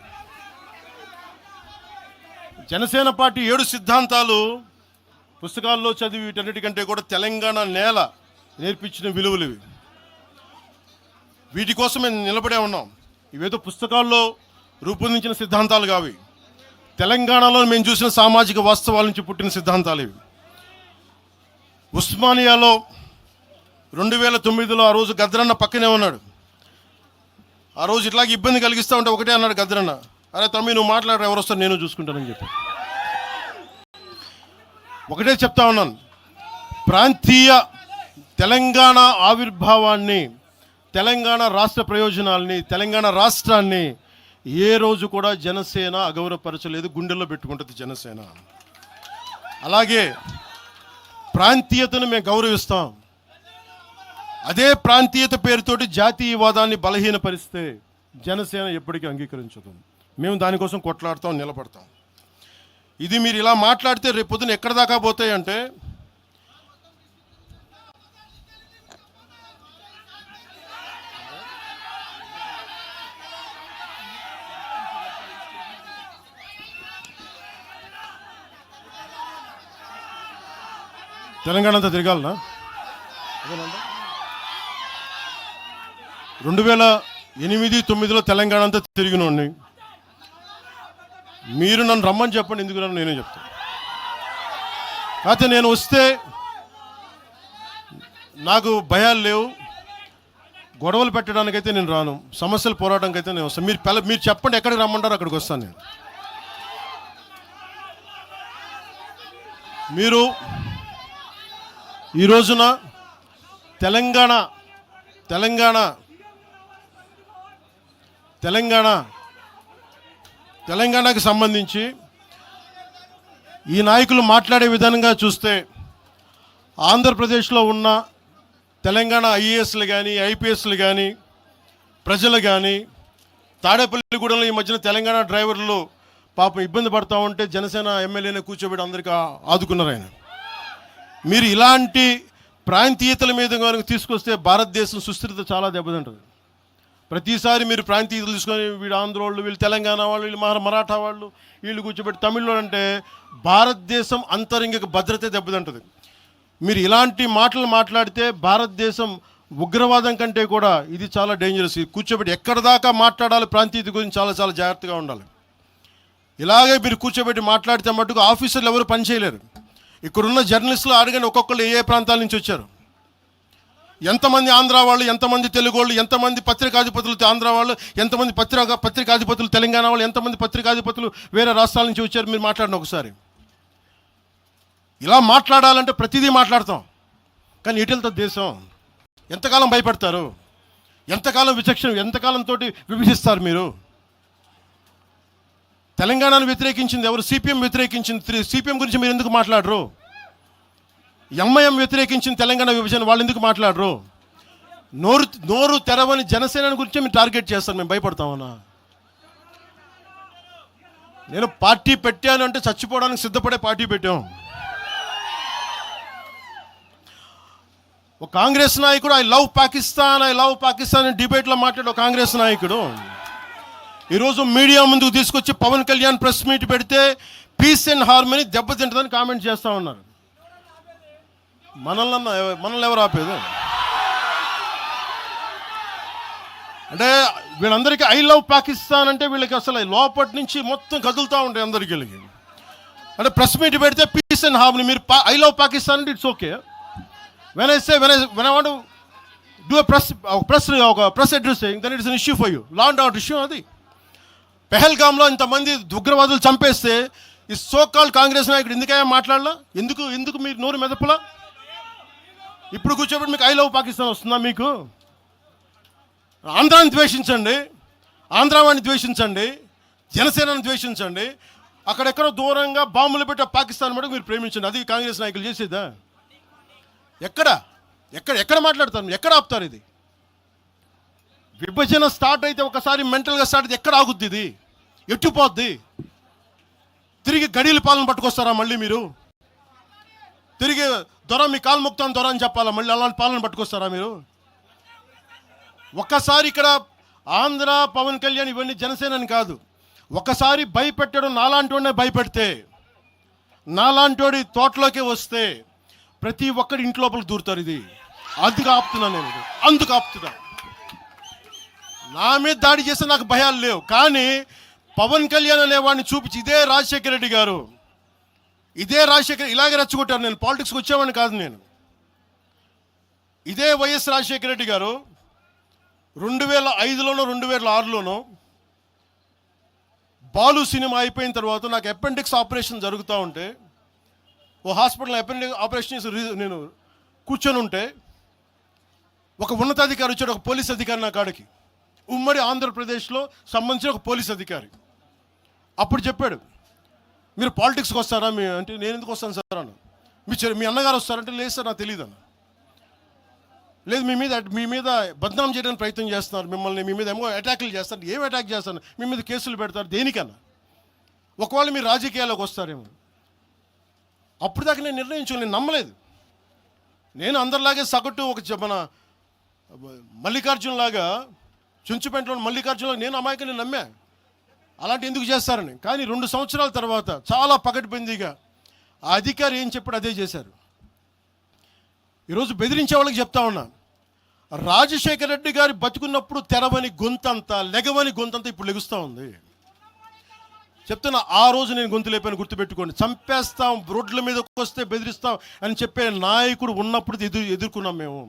జనసేన పార్టీ 7 సిద్ధాంతాలు పుస్తకాల్లో చదివి వీటన్నిటికంటే కూడా తెలంగాణ నేల నేర్పించిన విలువలు ఇవి. వీటి కోసం మేము నిలబడే ఉన్నాం. ఇవేదో పుస్తకాల్లో రూపొందించిన సిద్ధాంతాలు కావి. తెలంగాణలో మేము చూసిన సామాజిక వాస్తవాల నుంచి పుట్టిన సిద్ధాంతాలు ఇవి. ఉస్మానియాలో 2009లో ఆ రోజు గద్దరన్న పక్కనే ఉన్నాడు. ఆ రోజు ఇట్లాగే ఇబ్బంది కలిగిస్తూ ఉంటే ఒకటే అన్నాడు గద్దరన్న, అరే తమ్మి నువ్వు మాట్లాడరు, ఎవరు వస్తారు నేను చూసుకుంటానని చెప్పి. ఒకటే చెప్తా ఉన్నాను, ప్రాంతీయ తెలంగాణ ఆవిర్భావాన్ని, తెలంగాణ రాష్ట్ర ప్రయోజనాల్ని, తెలంగాణ రాష్ట్రాన్ని ఏ రోజు కూడా జనసేన అగౌరవపరచలేదు. గుండెల్లో పెట్టుకుంటుంది జనసేన. అలాగే ప్రాంతీయతను మేము గౌరవిస్తాం. అదే ప్రాంతీయత పేరుతోటి జాతీయవాదాన్ని బలహీనపరిస్తే జనసేన ఎప్పటికీ అంగీకరించదు. మేము దానికోసం కొట్లాడతాం, నిలబడతాం. ఇది మీరు ఇలా మాట్లాడితే రేపు పొద్దున ఎక్కడ దాకా పోతాయి అంటే, తెలంగాణ అంతా తిరగాలనా? 2008-2009లో తెలంగాణ అంతా తిరిగినోడిని. మీరు నన్ను రమ్మని చెప్పండి, ఎందుకు నన్ను నేనే చెప్తాను. అయితే నేను వస్తే నాకు భయాలు లేవు, గొడవలు పెట్టడానికైతే నేను రాను, సమస్యలు పోరాటానికి అయితే నేను వస్తాను. మీరు చెప్పండి ఎక్కడికి రమ్మంటారో అక్కడికి వస్తాను నేను. మీరు ఈ రోజున తెలంగాణకు సంబంధించి ఈ నాయకులు మాట్లాడే విధానంగా చూస్తే ఆంధ్రప్రదేశ్లో ఉన్న తెలంగాణ ఐఏఎస్లు కానీ ఐపీఎస్లు కానీ ప్రజలు కానీ తాడేపల్లిగూడెంలో ఈ మధ్యన తెలంగాణ డ్రైవర్లు పాపం ఇబ్బంది పడతా ఉంటే జనసేన ఎమ్మెల్యేనే కూర్చోబెట్టి అందరికీ ఆదుకున్నారు ఆయన. మీరు ఇలాంటి ప్రాంతీయతల మీద కనుక తీసుకొస్తే భారతదేశం సుస్థిరత చాలా దెబ్బతింటుంది. ప్రతిసారి మీరు ప్రాంతీయతలు తీసుకొని వీళ్ళు ఆంధ్ర వాళ్ళు, వీళ్ళు తెలంగాణ వాళ్ళు, వీళ్ళు మరాఠా వాళ్ళు, వీళ్ళు కూర్చోబెట్టి తమిళలో అంటే భారతదేశం అంతరంగిక భద్రత దెబ్బతింటుంది. మీరు ఇలాంటి మాటలు మాట్లాడితే భారతదేశం ఉగ్రవాదం కంటే కూడా ఇది చాలా డేంజరస్. కూర్చోబెట్టి ఎక్కడ దాకా మాట్లాడాలి ప్రాంతీయత గురించి చాలా చాలా జాగ్రత్తగా ఉండాలి. ఇలాగే మీరు కూర్చోబెట్టి మాట్లాడితే మటుకు ఆఫీసర్లు ఎవరు పనిచేయలేరు. ఇక్కడున్న జర్నలిస్టులు అడగండి, ఒక్కొక్కళ్ళు ఏ ప్రాంతాల నుంచి వచ్చారు, ఎంతమంది ఆంధ్ర వాళ్ళు, ఎంతమంది తెలుగు వాళ్ళు, ఎంతమంది పత్రికాధిపతులు ఆంధ్ర వాళ్ళు, ఎంతమంది పత్రికాధిపతులు తెలంగాణ వాళ్ళు, ఎంతమంది పత్రికాధిపతులు వేరే రాష్ట్రాల నుంచి వచ్చారు. మీరు మాట్లాడిన ఒకసారి. ఇలా మాట్లాడాలంటే ప్రతిదీ మాట్లాడతాం, కానీ ఇటలతో దేశం ఎంతకాలం భయపడతారు, ఎంతకాలం ఎంతకాలంతో విభజిస్తారు. మీరు తెలంగాణను వ్యతిరేకించింది ఎవరు? సిపిఎం వ్యతిరేకించింది. సిపిఎం గురించి మీరు ఎందుకు మాట్లాడరు? ఎంఐఎం వ్యతిరేకించిన తెలంగాణ విభజన, వాళ్ళు ఎందుకు మాట్లాడరు? నోరు తెరవని జనసేన గురించి మీరు టార్గెట్ చేస్తారు. మేము భయపడతామన్నా? నేను పార్టీ పెట్టాను అంటే చచ్చిపోవడానికి సిద్ధపడే పార్టీ పెట్టాం. ఒక కాంగ్రెస్ నాయకుడు ఐ లవ్ పాకిస్తాన్ డిబేట్లో మాట్లాడే ఒక కాంగ్రెస్ నాయకుడు ఈరోజు మీడియా ముందుకు తీసుకొచ్చి పవన్ కళ్యాణ్ ప్రెస్ మీట్ పెడితే పీస్ అండ్ హార్మనీ దెబ్బతింటుందని కామెంట్ చేస్తూ ఉన్నారు. మనల్ని ఎవరు ఆపేది? అంటే వీళ్ళందరికీ ఐ లవ్ పాకిస్తాన్ అంటే వీళ్ళకి అసలు లోపటి నుంచి మొత్తం కదులుతూ ఉంటాయి అందరికీ. అంటే ప్రెస్ మీట్ పెడితే పీస్ అండ్ హార్మనీ, మీరు ఐ లవ్ పాకిస్తాన్ అంటే it's okay. When I want do press address then it's an issue for you, law and order issue. అది పెహల్గామ్లో ఇంతమంది ఉగ్రవాదులు చంపేస్తే ఈ సోకాల్ కాంగ్రెస్ నాయకుడు ఎందుకయ్యా మాట్లాడలా? ఎందుకు మీరు నోరు మెదపలా? ఇప్పుడు కూర్చోబెట్టి మీకు ఐ లవ్ పాకిస్తాన్ వస్తుందా? మీకు ఆంధ్రాని ద్వేషించండి, ఆంధ్రావాణి ద్వేషించండి, జనసేనని ద్వేషించండి, అక్కడెక్కడో దూరంగా బాంబులు పెట్టే పాకిస్తాన్ మటుకు మీరు ప్రేమించండి. అది కాంగ్రెస్ నాయకులు చేసేదా? ఎక్కడ మాట్లాడతారు? ఎక్కడ ఆపుతారు? ఇది విభజన స్టార్ట్ అయితే ఒకసారి మెంటల్గా స్టార్ట్ అయితే ఎక్కడ ఆగుద్ది? ఇది ఎట్టుపోద్ది? తిరిగి గడియల పాలన పట్టుకొస్తారా మళ్ళీ మీరు? తిరిగి దొర మీ కాలు మొక్తాను దొర అని చెప్పాలా? మళ్ళీ అలాంటి పాలన పట్టుకొస్తారా మీరు? ఒక్కసారి ఇక్కడ ఆంధ్ర పవన్ కళ్యాణ్ ఇవన్నీ జనసేనని కాదు, ఒకసారి భయపెట్టడం నాలాంటి వాడినే భయపెడితే, నాలాంటి తోటలోకి వస్తే ప్రతి ఒక్కడి ఇంటి లోపలికి దూరుతారు. ఇది అందుకు ఆపుతున్నా నేను, అందుకు ఆపుతున్నా. నా మీద దాడి చేస్తే నాకు భయాలు లేవు, కానీ పవన్ కళ్యాణ్ అనేవాడిని చూపించి ఇదే రాజశేఖర రెడ్డి గారు, ఇదే రాజశేఖర్ ఇలాగే రెచ్చగొట్టారు. నేను పాలిటిక్స్కి వచ్చేవాడిని కాదు, నేను ఇదే వైఎస్ రాజశేఖర రెడ్డి గారు 2005లోనో 2006లోనో బాలు సినిమా అయిపోయిన తర్వాత నాకు అపెండిక్స్ ఆపరేషన్ జరుగుతూ ఉంటే ఓ హాస్పిటల్ అపెండిక్స్ ఆపరేషన్ నేను కూర్చొని ఉంటే ఒక ఉన్నతాధికారి వచ్చాడు, ఒక పోలీస్ అధికారి నా కాడికి, ఉమ్మడి ఆంధ్రప్రదేశ్లో సంబంధించిన ఒక పోలీస్ అధికారి. అప్పుడు చెప్పాడు, మీరు పాలిటిక్స్కి వస్తారా? అంటే నేను ఎందుకు వస్తాను సార్ అన్న. మీ అన్నగారు వస్తారంటే లేదు సార్ నాకు తెలియదు అన్న. లేదు మీ మీద బద్నాం చేయడానికి ప్రయత్నం చేస్తున్నారు, మిమ్మల్ని మీ మీద ఏమో అటాకులు చేస్తారు. ఏం అటాక్ చేస్తాను? మీ మీద కేసులు పెడతారు, దేనికన్నా? ఒకవేళ మీరు రాజకీయాల్లోకి వస్తారేమో. అప్పుడు దాకా నేను నిర్ణయించుకోలేదు, నేను నమ్మలేదు. నేను అందరిలాగే సగటు ఒక మన మల్లికార్జున్ లాగా, చుంచుపేటలో మల్లికార్జున నేను అమాయకుని నమ్మా అలాంటి ఎందుకు చేస్తారని. కానీ 2 సంవత్సరాల తర్వాత చాలా పకడ్బందీగా ఆ అధికారి ఏం చెప్పాడు అదే చేశారు. ఈరోజు బెదిరించే వాళ్ళకి చెప్తా ఉన్నా, రాజశేఖర రెడ్డి గారి బతుకున్నప్పుడు తెరవని గొంతంతా, లెగవని గొంతంతా ఇప్పుడు లెగుస్తూ ఉంది. చెప్తున్నా, ఆ రోజు నేను గొంతు లేపాను, గుర్తుపెట్టుకోండి. చంపేస్తాం, రోడ్ల మీదకి వస్తే బెదిరిస్తాం అని చెప్పే నాయకుడు ఉన్నప్పుడు ఎదుర్కొన్నాం మేము.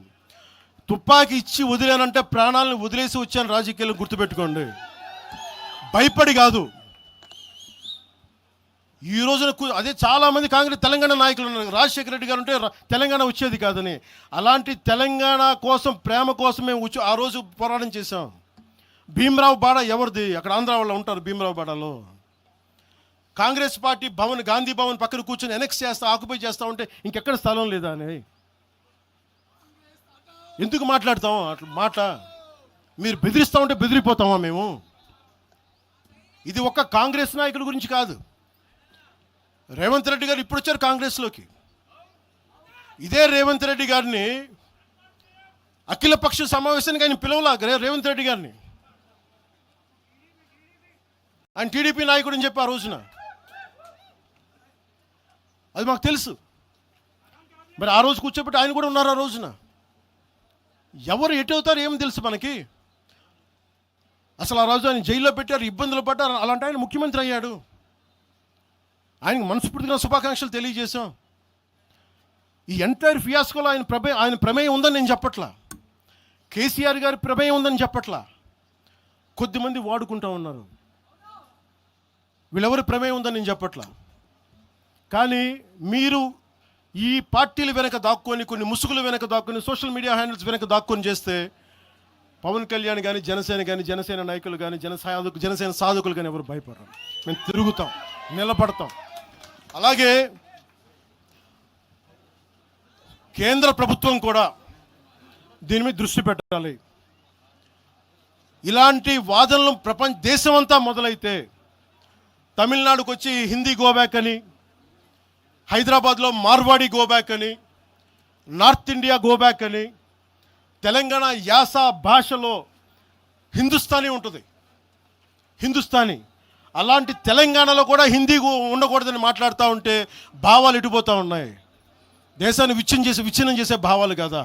తుపాకీ ఇచ్చి వదిలేనంటే ప్రాణాలను వదిలేసి వచ్చాను రాజకీయాలు, గుర్తుపెట్టుకోండి. భయపడి కాదు. ఈ రోజున అదే చాలామంది కాంగ్రెస్ తెలంగాణ నాయకులు ఉన్నారు, రాజశేఖర రెడ్డి గారు ఉంటే తెలంగాణ వచ్చేది కాదని. అలాంటి తెలంగాణ కోసం, ప్రేమ కోసం మేము ఆ రోజు పోరాటం చేశాం. భీమరావు బాడ ఎవరిది? అక్కడ ఆంధ్ర వాళ్ళు ఉంటారు భీమరావు బాడలో. కాంగ్రెస్ పార్టీ భవన్, గాంధీ భవన్ పక్కన కూర్చొని ఎనెక్స్ చేస్తా, ఆక్యుపై చేస్తూ ఉంటే ఇంకెక్కడ స్థలం లేదా అని ఎందుకు మాట్లాడతాం అట్లా మాట? మీరు బెదిరిస్తూ ఉంటే బెదిరిపోతామా మేము? ఇది ఒక్క కాంగ్రెస్ నాయకుడి గురించి కాదు. రేవంత్ రెడ్డి గారు ఇప్పుడు వచ్చారు కాంగ్రెస్లోకి. ఇదే రేవంత్ రెడ్డి గారిని అఖిలపక్ష సమావేశానికి ఆయన పిలవలా రేవంత్ రెడ్డి గారిని. ఆయన టీడీపీ నాయకుడు అని చెప్పి ఆ రోజున, అది మాకు తెలుసు. మరి ఆ రోజు కూర్చోబెట్టి ఆయన కూడా ఉన్నారు ఆ రోజున. ఎవరు ఎటు అవుతారు ఏం తెలుసు మనకి? అసలు ఆ రోజు ఆయన జైల్లో పెట్టారు, ఇబ్బందులు పడ్డారు. అలాంటి ఆయన ముఖ్యమంత్రి అయ్యాడు. ఆయనకు మనస్ఫూర్తిగా శుభాకాంక్షలు తెలియజేశాం. ఈ ఎంటైర్ ఫియాస్కోలో ఆయన ప్రమేయం ఉందని నేను చెప్పట్లా, కేసీఆర్ గారి ప్రమేయం ఉందని చెప్పట్లా. కొద్దిమంది వాడుకుంటూ ఉన్నారు, వీళ్ళెవరి ప్రమేయం ఉందని నేను చెప్పట్లా. కానీ మీరు ఈ పార్టీల వెనక దాక్కొని, కొన్ని ముసుగుల వెనక దాక్కొని, సోషల్ మీడియా హ్యాండిల్స్ వెనక దాక్కొని చేస్తే పవన్ కళ్యాణ్ కానీ, జనసేన నాయకులు కానీ, జనసేన సాధకులు కానీ ఎవరు భయపడరు. మేము తిరుగుతాం, నిలబడతాం. అలాగే కేంద్ర ప్రభుత్వం కూడా దీని మీద దృష్టి పెట్టాలి. ఇలాంటి వాదనలు దేశమంతా మొదలైతే, తమిళనాడుకు వచ్చి హిందీ గోబ్యాక్ అని, హైదరాబాద్లో మార్వాడి గోబ్యాక్ అని, నార్త్ ఇండియా గోబ్యాక్ అని, తెలంగాణ యాస భాషలో హిందుస్థానీ ఉంటుంది, హిందుస్థానీ. అలాంటి తెలంగాణలో కూడా హిందీ ఉండకూడదని మాట్లాడుతూ ఉంటే భావాలు ఎటుపోతూ ఉన్నాయి. దేశాన్ని విచ్ఛిన్నం చేసే భావాలు కాదా?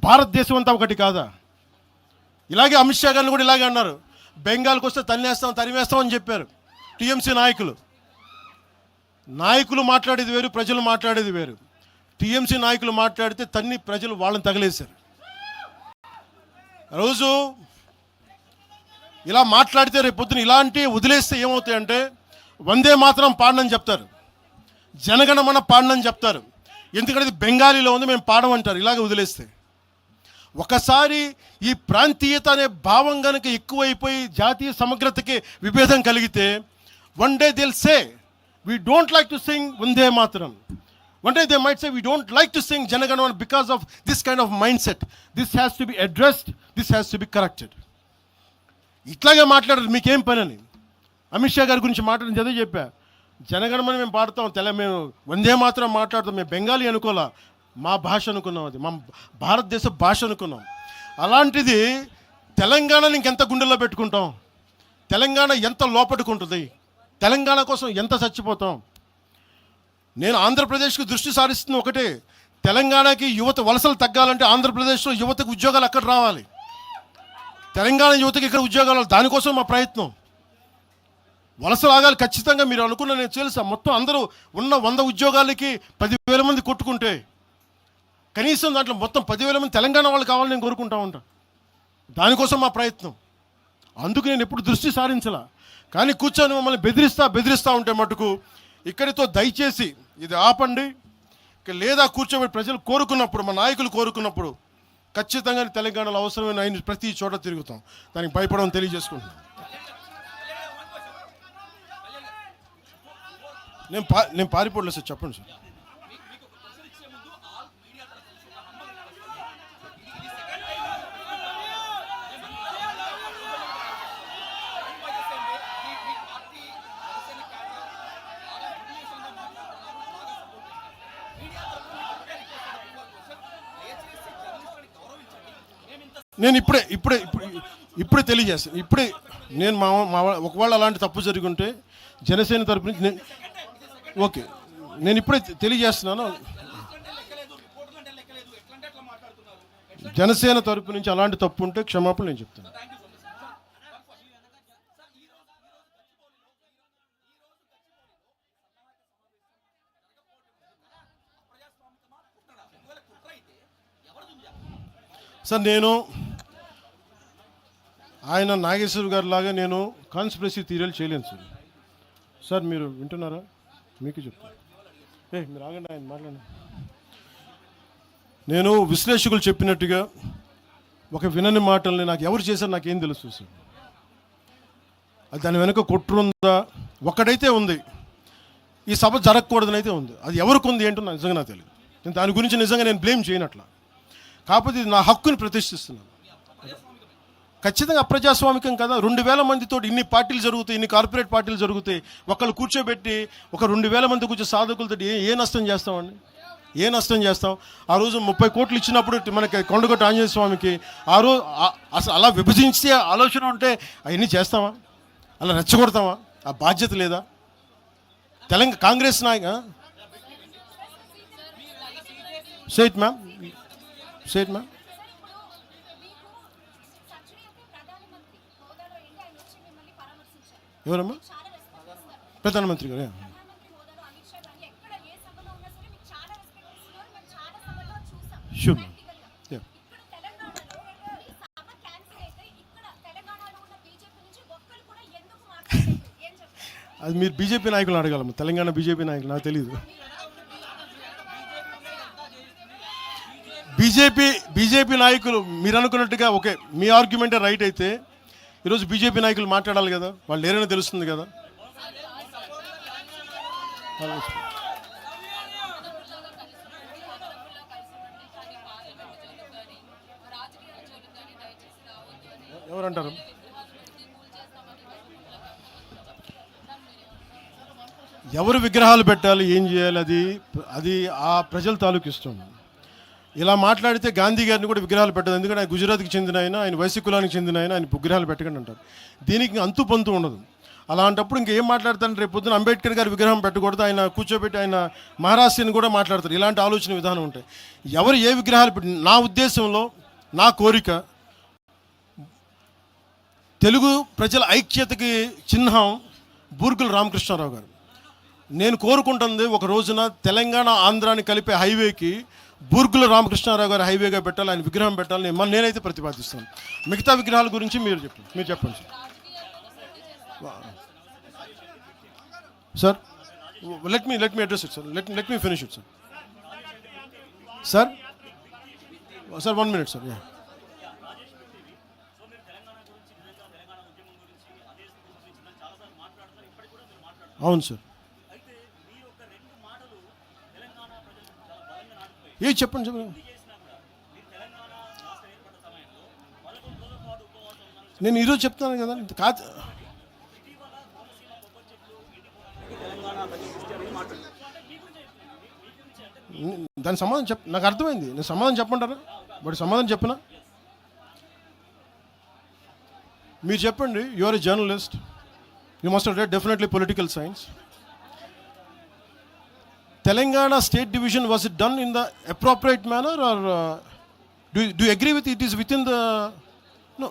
భారతదేశం అంతా ఒకటి కాదా? ఇలాగే అమిత్ షా గారిని కూడా ఇలాగే అన్నారు, బెంగాల్కి వస్తే తరిమేస్తాం అని చెప్పారు టీఎంసీ నాయకులు మాట్లాడేది వేరు, ప్రజలు మాట్లాడేది వేరు. టీఎంసీ నాయకులు మాట్లాడితే ప్రజలు వాళ్ళని తగిలేశారు. రోజు ఇలా మాట్లాడితే రేపు పొద్దున ఇలాంటి వదిలేస్తే ఏమవుతాయంటే, వందే మాత్రం పాడనని చెప్తారు, జనగణమన పాడనని చెప్తారు. ఎందుకంటే ఇది బెంగాలీలో ఉంది, మేము పాడమంటారు. ఇలాగ వదిలేస్తే ఒకసారి ఈ ప్రాంతీయత అనే భావం కనుక ఎక్కువైపోయి జాతీయ సమగ్రతకి విభేదం కలిగితే, వన్ డే దిల్ సే we don't like to sing Vande Mataram. One day they might say we don't like to sing Janaganamana because of this kind of mindset. This has to be addressed, this has to be corrected. ఇట్లాగే మాట్లాడారు, మీకేం పని అని. అమిత్ షా గారి గురించి మాట్లాడింది అదే చెప్పా. జనగణమని మేము పాడతాం, మేము వందే మాత్రం మాట్లాడతాం. మేము బెంగాలీ అనుకోలే, మా భాష అనుకున్నాం, అది మా భారతదేశ భాష అనుకున్నాం. అలాంటిది తెలంగాణని ఇంకెంత గుండెల్లో పెట్టుకుంటాం, తెలంగాణ ఎంత లోపట్టుకుంటుంది, తెలంగాణ కోసం ఎంత చచ్చిపోతాం. నేను ఆంధ్రప్రదేశ్కి దృష్టి సారిస్తున్న ఒకటే, తెలంగాణకి యువత వలసలు తగ్గాలంటే ఆంధ్రప్రదేశ్లో యువతకు ఉద్యోగాలు అక్కడ రావాలి, తెలంగాణ యువతకి ఇక్కడ ఉద్యోగాలు, దానికోసం మా ప్రయత్నం. వలసలు ఆగాలి ఖచ్చితంగా. మీరు అనుకున్న నేను తెలుసా, మొత్తం అందరూ ఉన్న 100 ఉద్యోగాలకి 10,000 మంది కొట్టుకుంటే కనీసం దాంట్లో మొత్తం 10,000 మంది తెలంగాణ వాళ్ళు కావాలని నేను కోరుకుంటా ఉంటా. దానికోసం మా ప్రయత్నం. అందుకు నేను ఎప్పుడు దృష్టి సారించలా. కానీ కూర్చొని మమ్మల్ని బెదిరిస్తూ ఉంటే మటుకు ఇక్కడితో దయచేసి ఇది ఆపండి. లేదా కూర్చోబెట్టి ప్రజలు కోరుకున్నప్పుడు, మా నాయకులు కోరుకున్నప్పుడు ఖచ్చితంగా తెలంగాణలో అవసరమైన ఆయన ప్రతి చోట తిరుగుతాం. దానికి భయపడడం తెలియజేసుకుంటున్నాను. నేను పారిపోలేదు సార్, చెప్పండి సార్. నేను ఇప్పుడే తెలియజేస్తాను. నేను ఒకవేళ అలాంటి తప్పు జరిగి ఉంటే జనసేన తరపు నుంచి ఓకే, నేను ఇప్పుడే తెలియజేస్తున్నాను. జనసేన తరపు నుంచి అలాంటి తప్పు ఉంటే క్షమాపణ నేను చెప్తాను. సార్, నేను ఆయన నాగేశ్వర్ గారి లాగా నేను కాన్స్పిరసీ థియరీలు చేయలేను సార్. సార్ మీరు వింటున్నారా? మీకు చెప్తాను. మీరు ఆగండి, ఆయన మాట్లాడండి. నేను విశ్లేషకులు చెప్పినట్టుగా ఒక వినని మాటల్ని నాకు ఎవరు చేశారు నాకేం తెలుసు సార్. అది దాని వెనుక కుట్రుందా? ఒక్కడైతే ఉంది, ఈ సభ జరగకూడదని అయితే ఉంది. అది ఎవరికి ఉంది ఏంటో నాకు నిజంగా నాకు తెలియదు. నేను దాని గురించి నిజంగా నేను బ్లేమ్ చేయనట్లా. కాకపోతే ఇది నా హక్కుని ప్రతిష్ఠిస్తున్నాను. ఖచ్చితంగా అప్రజాస్వామికం కదా. 2,000 మందితో ఇన్ని పార్టీలు జరుగుతాయి, ఇన్ని కార్పొరేట్ పార్టీలు జరుగుతాయి. ఒకళ్ళు కూర్చోబెట్టి ఒక 2,000 మంది కూర్చో సాధకులతో ఏ నష్టం చేస్తామండి? ఏ నష్టం చేస్తాం? ఆ రోజు 30 కోట్లు ఇచ్చినప్పుడు మనకి కొండగొట్ట ఆంజనేయ స్వామికి ఆ రోజు అసలు అలా విభజించే ఆలోచన ఉంటే అవన్నీ చేస్తామా? అలా రెచ్చగొడతామా? ఆ బాధ్యత లేదా? తెలంగాణ కాంగ్రెస్ నాయక సేట్ మ్యామ్ ఎవరమ్మా? ప్రధానమంత్రి గారు. షూర్. అది మీరు బీజేపీ నాయకులు అడగాలమ్మా, తెలంగాణ బీజేపీ నాయకులు, నాకు తెలియదు. బీజేపీ నాయకులు మీరు అనుకున్నట్టుగా ఓకే, మీ ఆర్గ్యుమెంటే రైట్ అయితే ఈరోజు బీజేపీ నాయకులు మాట్లాడాలి కదా, వాళ్ళు లేరని తెలుస్తుంది కదా. ఎవరంటారు? ఎవరు విగ్రహాలు పెట్టాలి, ఏం చేయాలి, అది ఆ ప్రజల తాలూకు ఇష్టం. ఇలా మాట్లాడితే గాంధీ గారిని కూడా విగ్రహాలు పెట్టదు. ఎందుకంటే ఆయన గుజరాత్కి చెందిన ఆయన వైశ్య కులానికి చెందిన ఆయన విగ్రహాలు పెట్టకండి అంటారు. దీనికి అంతు పొంతు ఉండదు. అలాంటప్పుడు ఇంకేం మాట్లాడతాను? రేపు పొద్దున అంబేద్కర్ గారి విగ్రహం పెట్టకూడదు, ఆయన కూర్చోబెట్టి ఆయన మహారాష్ట్రని కూడా మాట్లాడతారు. ఇలాంటి ఆలోచన విధానం ఉంటాయి. ఎవరు ఏ విగ్రహాలు పెట్టి, నా ఉద్దేశంలో నా కోరిక తెలుగు ప్రజల ఐక్యతకి చిహ్నం బూర్గుల రామకృష్ణారావు గారు. నేను కోరుకుంటుంది ఒక రోజున తెలంగాణ ఆంధ్రాని కలిపే హైవేకి బూర్గుల రామకృష్ణారావు గారు హైవేగా పెట్టాలి, ఆయన విగ్రహం పెట్టాలని నేనైతే ప్రతిపాదిస్తాను. మిగతా విగ్రహాల గురించి మీరు చెప్పండి sir. Let me address it sir. Let me finish it sir. Sir 1 minute sir. అవును సార్. చెప్పండి. నేను ఈరోజు చెప్తాను కదా కాదు. దాని సమాధానం నాకు అర్థమైంది. నేను సమాధానం చెప్పమంటారా? బట్ సమాధానం చెప్పినా మీరు చెప్పండి. You are a journalist, you must have read definitely political science. Telangana state division was it done in the appropriate manner or do agree with it is with in the no?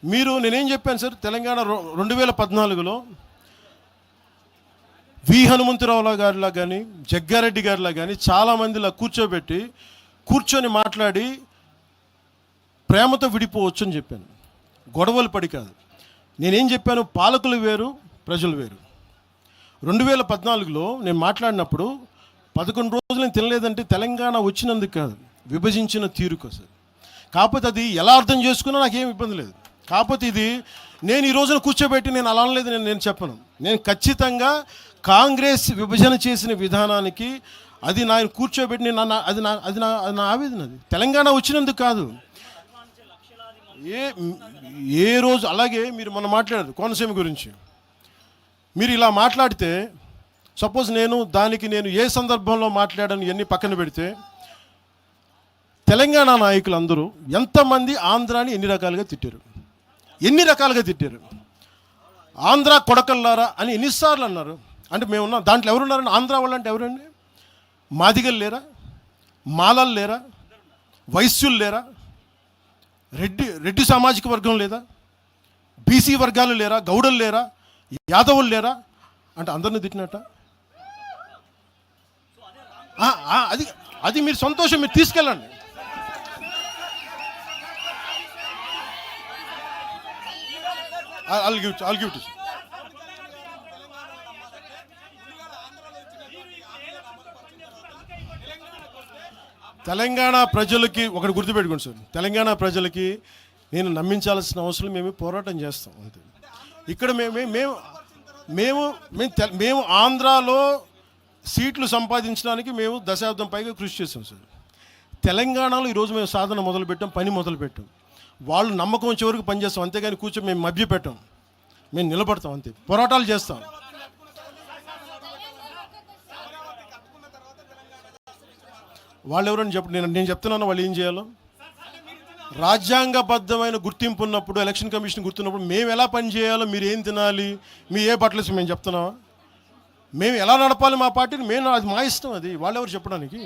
మీరు నేనేం చెప్పాను sir, Telangana 2014లో వి హనుమంతరావు గారిలా కానీ జగ్గారెడ్డి గారిలా కానీ చాలామందిలా కూర్చొని మాట్లాడి ప్రేమతో విడిపోవచ్చు అని చెప్పాను. గొడవలు పడి కాదు. నేనేం చెప్పాను, పాలకులు వేరు, ప్రజలు వేరు. 2014లో నేను మాట్లాడినప్పుడు 11 రోజులు నేను తినలేదంటే తెలంగాణ వచ్చినందుకు కాదు, విభజించిన తీరు కోసం. కాకపోతే అది ఎలా అర్థం చేసుకున్నా నాకేం ఇబ్బంది లేదు. కాకపోతే ఇది నేను ఈ రోజున కూర్చోబెట్టి నేను అలా అనలేదు, నేను చెప్పను. నేను ఖచ్చితంగా కాంగ్రెస్ విభజన చేసిన విధానానికి అది ఆయన కూర్చోబెట్టి నేను అది నా ఆవేదన. అది తెలంగాణ వచ్చినందుకు కాదు. ఏ రోజు అలాగే మీరు మొన్న మాట్లాడారు కోనసీమ గురించి. మీరు ఇలా మాట్లాడితే సపోజ్ నేను ఏ సందర్భంలో మాట్లాడాను ఇవన్నీ పక్కన పెడితే, తెలంగాణ నాయకులు అందరూ ఎంతమంది ఆంధ్రాని ఎన్ని రకాలుగా తిట్టారు. ఆంధ్ర కొడకల్లారా అని ఎన్నిసార్లు అన్నారు. అంటే మేమున్నాం దాంట్లో ఎవరున్నారని? ఆంధ్ర వాళ్ళు అంటే ఎవరండి? మాదిగలు లేరా? మాలలు లేరా? వైశ్యులు లేరా? రెడ్డి సామాజిక వర్గం లేదా? బీసీ వర్గాలు లేరా? గౌడలు లేరా? యాదవులు లేరా? అంటే అందరిని తిట్టినట్ట. అది మీరు సంతోషం, మీరు తీసుకెళ్ళండి. I'll give it to you. Telangana ప్రజలకి ఒకటి గుర్తుపెట్టుకోండి సార్, తెలంగాణ ప్రజలకి నేను నమ్మించాల్సిన అవసరం మేము పోరాటం చేస్తాం అంతే. ఇక్కడ మేము ఆంధ్రాలో సీట్లు సంపాదించడానికి మేము దశాబ్దం పైగా కృషి చేసాం సార్. తెలంగాణలో ఈరోజు మేము సాధన మొదలుపెట్టాం, పని మొదలుపెట్టాం. వాళ్ళు నమ్మకం వచ్చే వరకు పనిచేస్తాం, అంతేగాని కూర్చొని మేము మభ్యపెట్టాం. మేము నిలబడతాం అంతే, పోరాటాలు చేస్తాం. వాళ్ళు ఎవరని నేను చెప్తున్నాను వాళ్ళు ఏం చేయాలో. రాజ్యాంగబద్ధమైన గుర్తింపు ఉన్నప్పుడు, ఎలక్షన్ కమిషన్ గుర్తున్నప్పుడు మేము ఎలా పని చేయాలో, మీరు ఏం తినాలి, మీ ఏ బట్టలు మేము చెప్తున్నావా? మేము ఎలా నడపాలి మా పార్టీని అది మా ఇష్టం. అది వాళ్ళెవరు చెప్పడానికి?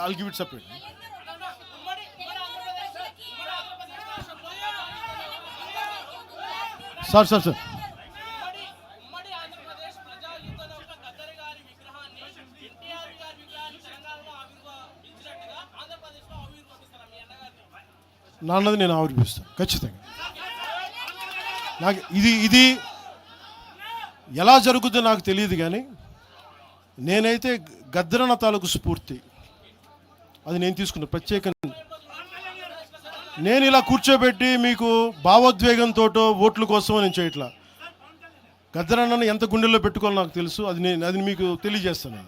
I'll give it separate. Sir. నాన్నది నేను ఆవిర్భిస్తాను ఖచ్చితంగా. నాకు ఇది ఎలా జరుగుతుందో నాకు తెలియదు, కానీ నేనైతే గద్దరన్న తాలూకు స్ఫూర్తి అది నేను తీసుకున్నా ప్రత్యేకంగా. నేను ఇలా కూర్చోబెట్టి మీకు భావోద్వేగంతో ఓట్ల కోసం నేను చేయట్లా. గద్దరన్నను ఎంత గుండెల్లో పెట్టుకోవాలో నాకు తెలుసు. అది మీకు తెలియజేస్తాను.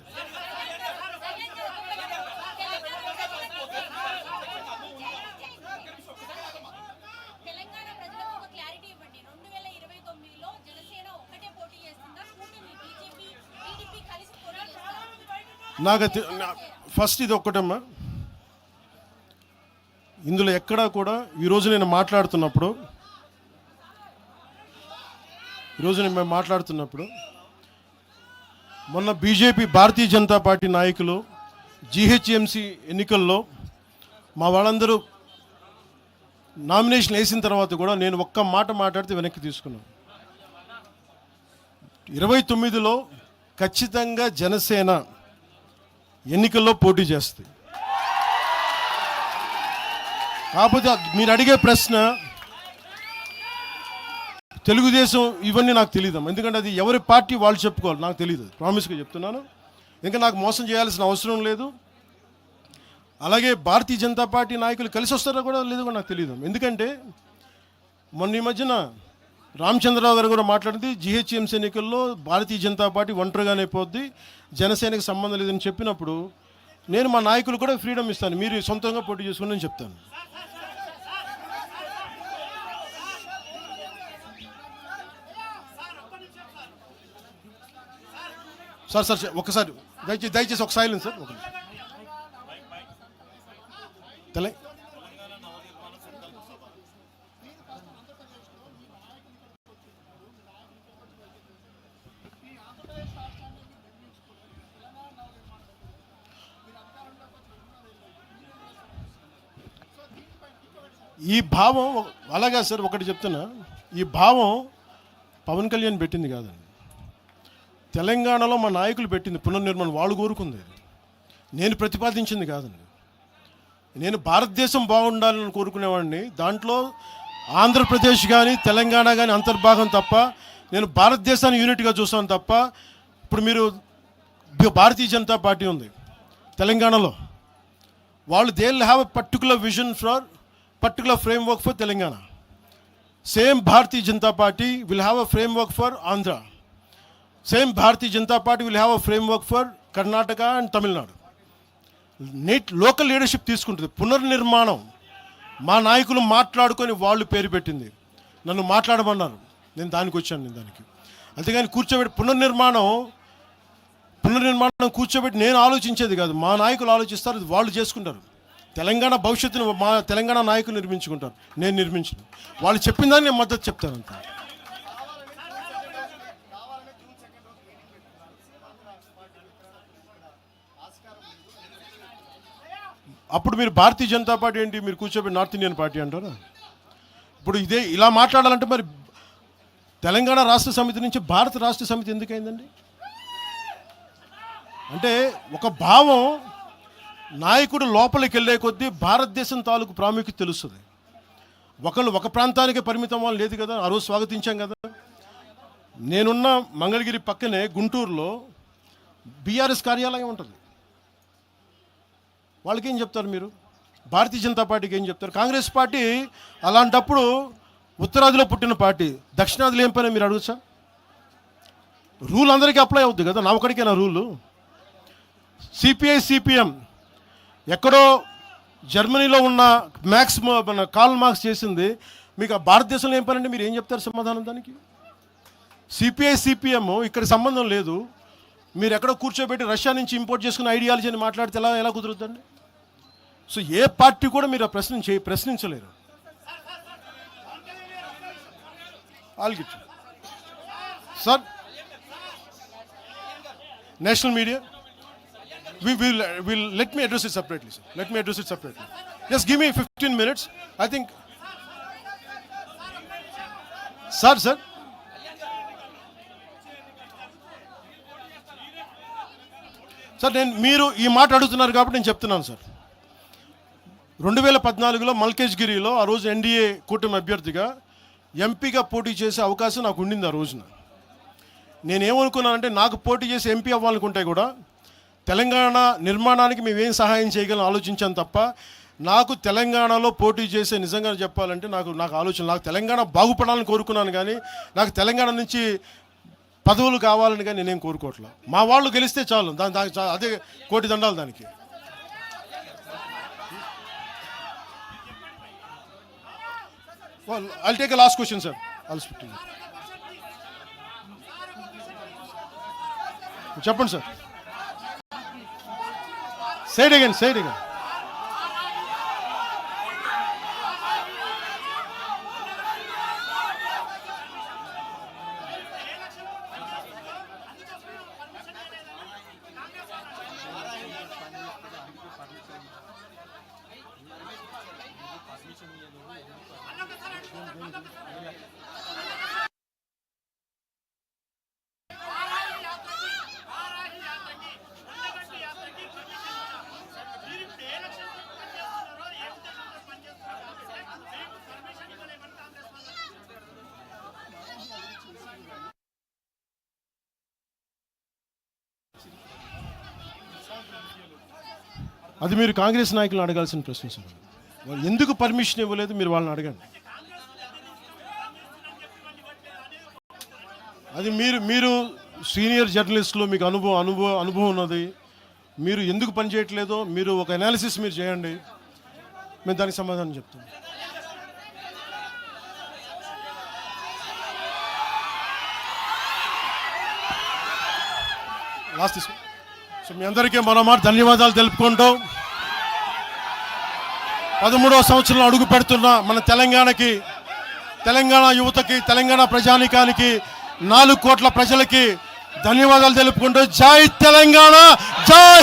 నాకు ఫస్ట్ ఇది ఒక్కటమ్మా, ఇందులో ఎక్కడా కూడా ఈరోజు నేను మాట్లాడుతున్నప్పుడు మొన్న బీజేపీ భారతీయ జనతా పార్టీ నాయకులు జీహెచ్ఎంసీ ఎన్నికల్లో మా వాళ్ళందరూ నామినేషన్ వేసిన తర్వాత కూడా నేను ఒక్క మాట మాట్లాడితే వెనక్కి తీసుకున్నాను. 29లో ఖచ్చితంగా జనసేన ఎన్నికల్లో పోటీ చేస్తుంది. కాకపోతే మీరు అడిగే ప్రశ్న తెలుగుదేశం ఇవన్నీ నాకు తెలియదు, ఎందుకంటే అది ఎవరి పార్టీ వాళ్ళు చెప్పుకోవాలి, నాకు తెలియదు. ప్రామిస్గా చెప్తున్నాను. ఇంకా నాకు మోసం చేయాల్సిన అవసరం లేదు. అలాగే భారతీయ జనతా పార్టీ నాయకులు కలిసి వస్తారో కూడా లేదో కూడా నాకు తెలియదు. ఎందుకంటే మొన్న ఈ మధ్యన రామచంద్రరావు గారు కూడా మాట్లాడింది, జీహెచ్ఎంసీ ఎన్నికల్లో భారతీయ జనతా పార్టీ ఒంటరిగానే పోద్ది, జనసేనకి సంబంధం లేదని చెప్పినప్పుడు నేను మా నాయకులు కూడా ఫ్రీడమ్ ఇస్తాను, మీరు సొంతంగా పోటీ చేసుకుని నేను చెప్తాను. సార్ ఒకసారి దయచేసి ఒక సైలెన్స్ సార్. ఒక ఈ భావం అలాగా సార్. ఒకటి చెప్తున్నా, ఈ భావం పవన్ కళ్యాణ్ పెట్టింది కాదండి, తెలంగాణలో మా నాయకులు పెట్టింది. పునర్నిర్మాణం వాళ్ళు కోరుకుంది, నేను ప్రతిపాదించింది కాదండి. నేను భారతదేశం బాగుండాలని కోరుకునేవాడిని. దాంట్లో ఆంధ్రప్రదేశ్ కానీ తెలంగాణ కానీ అంతర్భాగం తప్ప, నేను భారతదేశాన్ని యూనిట్గా చూస్తాను తప్ప. ఇప్పుడు మీరు భారతీయ జనతా పార్టీ ఉంది తెలంగాణలో, వాళ్ళు they will have a particular vision for particular framework for Telangana. Same Bharatiya Janata party will have a framework for Andhra. Same Bharatiya Janata party will have a framework for Karnataka and Tamil Nadu. Local leadership తీసుకుంటుంది. పునర్నిర్మాణం మా నాయకులు మాట్లాడుకొని వాళ్ళు పేరు పెట్టింది. నన్ను మాట్లాడమన్నారు, నేను దానికి వచ్చాను. నేను దానికి అంతేగాని కూర్చోబెట్టి పునర్నిర్మాణం కూర్చోబెట్టి నేను ఆలోచించేది కాదు. మా నాయకులు ఆలోచిస్తారు, వాళ్ళు చేసుకుంటారు. తెలంగాణ భవిష్యత్తును మా తెలంగాణ నాయకులు నిర్మించుకుంటారు, నేను నిర్మించను. వాళ్ళు చెప్పిన దాన్ని నేను మద్దతు చెప్తాను అంత. అప్పుడు మీరు భారతీయ జనతా పార్టీ ఏంటి, మీరు కూర్చోబెట్టి నార్త్ ఇండియన్ పార్టీ అంటారా? ఇప్పుడు ఇదే ఇలా మాట్లాడాలంటే మరి తెలంగాణ రాష్ట్ర సమితి నుంచి భారత రాష్ట్ర సమితి ఎందుకైందండి? అంటే ఒక భావం నాయకుడు లోపలికి వెళ్ళే కొద్దీ భారతదేశం తాలూకు ప్రాముఖ్యత తెలుస్తుంది. ఒకళ్ళు ఒక ప్రాంతానికే పరిమితం వాళ్ళు లేదు కదా. ఆ రోజు స్వాగతించాం కదా. నేనున్న మంగళగిరి పక్కనే గుంటూరులో బీఆర్ఎస్ కార్యాలయం ఉంటుంది. వాళ్ళకి ఏం చెప్తారు మీరు? భారతీయ జనతా పార్టీకి ఏం చెప్తారు? కాంగ్రెస్ పార్టీ అలాంటప్పుడు ఉత్తరాదిలో పుట్టిన పార్టీ, దక్షిణాదిలో ఏం పని మీరు అడగచ్చా? రూల్ అందరికీ అప్లై అవుద్ది కదా, నా ఒకడికేనా రూలు? సిపిఐ సిపిఎం ఎక్కడో జర్మనీలో ఉన్న మన కార్ల్ మార్క్స్ చేసింది, మీకు ఆ భారతదేశంలో ఏం పని అంటే మీరు ఏం చెప్తారు సమాధానం దానికి? సిపిఐ సిపిఎం ఇక్కడ సంబంధం లేదు. మీరు ఎక్కడో కూర్చోబెట్టి రష్యా నుంచి ఇంపోర్ట్ చేసుకున్న ఐడియాలజీ అని మాట్లాడితే ఎలా కుదురుతుందండి? సో ఏ పార్టీ కూడా మీరు ఆ ప్రశ్నించలేరు. ఆల్గిచ్చు sir. National media will let me address it separately, sir. Let me address it separately. Just give me 15 minutes. I think sir నేను మీరు ఈ మాట అడుగుతున్నారు కాబట్టి నేను చెప్తున్నాను సార్. 2014లో మల్కేజ్గిరిలో ఆ రోజు ఎన్డీఏ కూటమి అభ్యర్థిగా ఎంపీగా పోటీ చేసే అవకాశం నాకు ఉండింది. ఆ రోజున నేనేమనుకున్నానంటే, నాకు పోటీ చేసి ఎంపీ అవ్వాలనుకుంటే కూడా తెలంగాణ నిర్మాణానికి మేమేం సహాయం చేయగలం ఆలోచించాను తప్ప, నాకు తెలంగాణలో పోటీ చేసే నిజంగా చెప్పాలంటే నాకు ఆలోచన, నాకు తెలంగాణ బాగుపడాలని కోరుకున్నాను కానీ నాకు తెలంగాణ నుంచి పదవులు కావాలని కానీ నేనేం కోరుకోవట్లేదు. మా వాళ్ళు గెలిస్తే చాలు, అదే కోటి దండాలు దానికి. I'll take a last question, sir. I'll speak to you. చెప్పండి సార్. Say it again. అది మీరు కాంగ్రెస్ నాయకులను అడగాల్సిన ప్రశ్న సార్. వాళ్ళు ఎందుకు పర్మిషన్ ఇవ్వలేదు మీరు వాళ్ళని అడగండి. అది మీరు సీనియర్ జర్నలిస్టులు, మీకు అనుభవం ఉన్నది. మీరు ఎందుకు పనిచేయట్లేదో మీరు ఒక అనాలిసిస్ మీరు చేయండి, మేము దానికి సమాధానం చెప్తాం. లాస్ట్ తీసుకో. సో మీ అందరికీ మరోమారు ధన్యవాదాలు తెలుపుకుంటూ 13వ సంవత్సరంలో అడుగు పెడుతున్న మన తెలంగాణకి, తెలంగాణ యువతకి, తెలంగాణ ప్రజానికానికి, 4 కోట్ల ప్రజలకి ధన్యవాదాలు తెలుపుకుంటూ జై తెలంగాణ, జై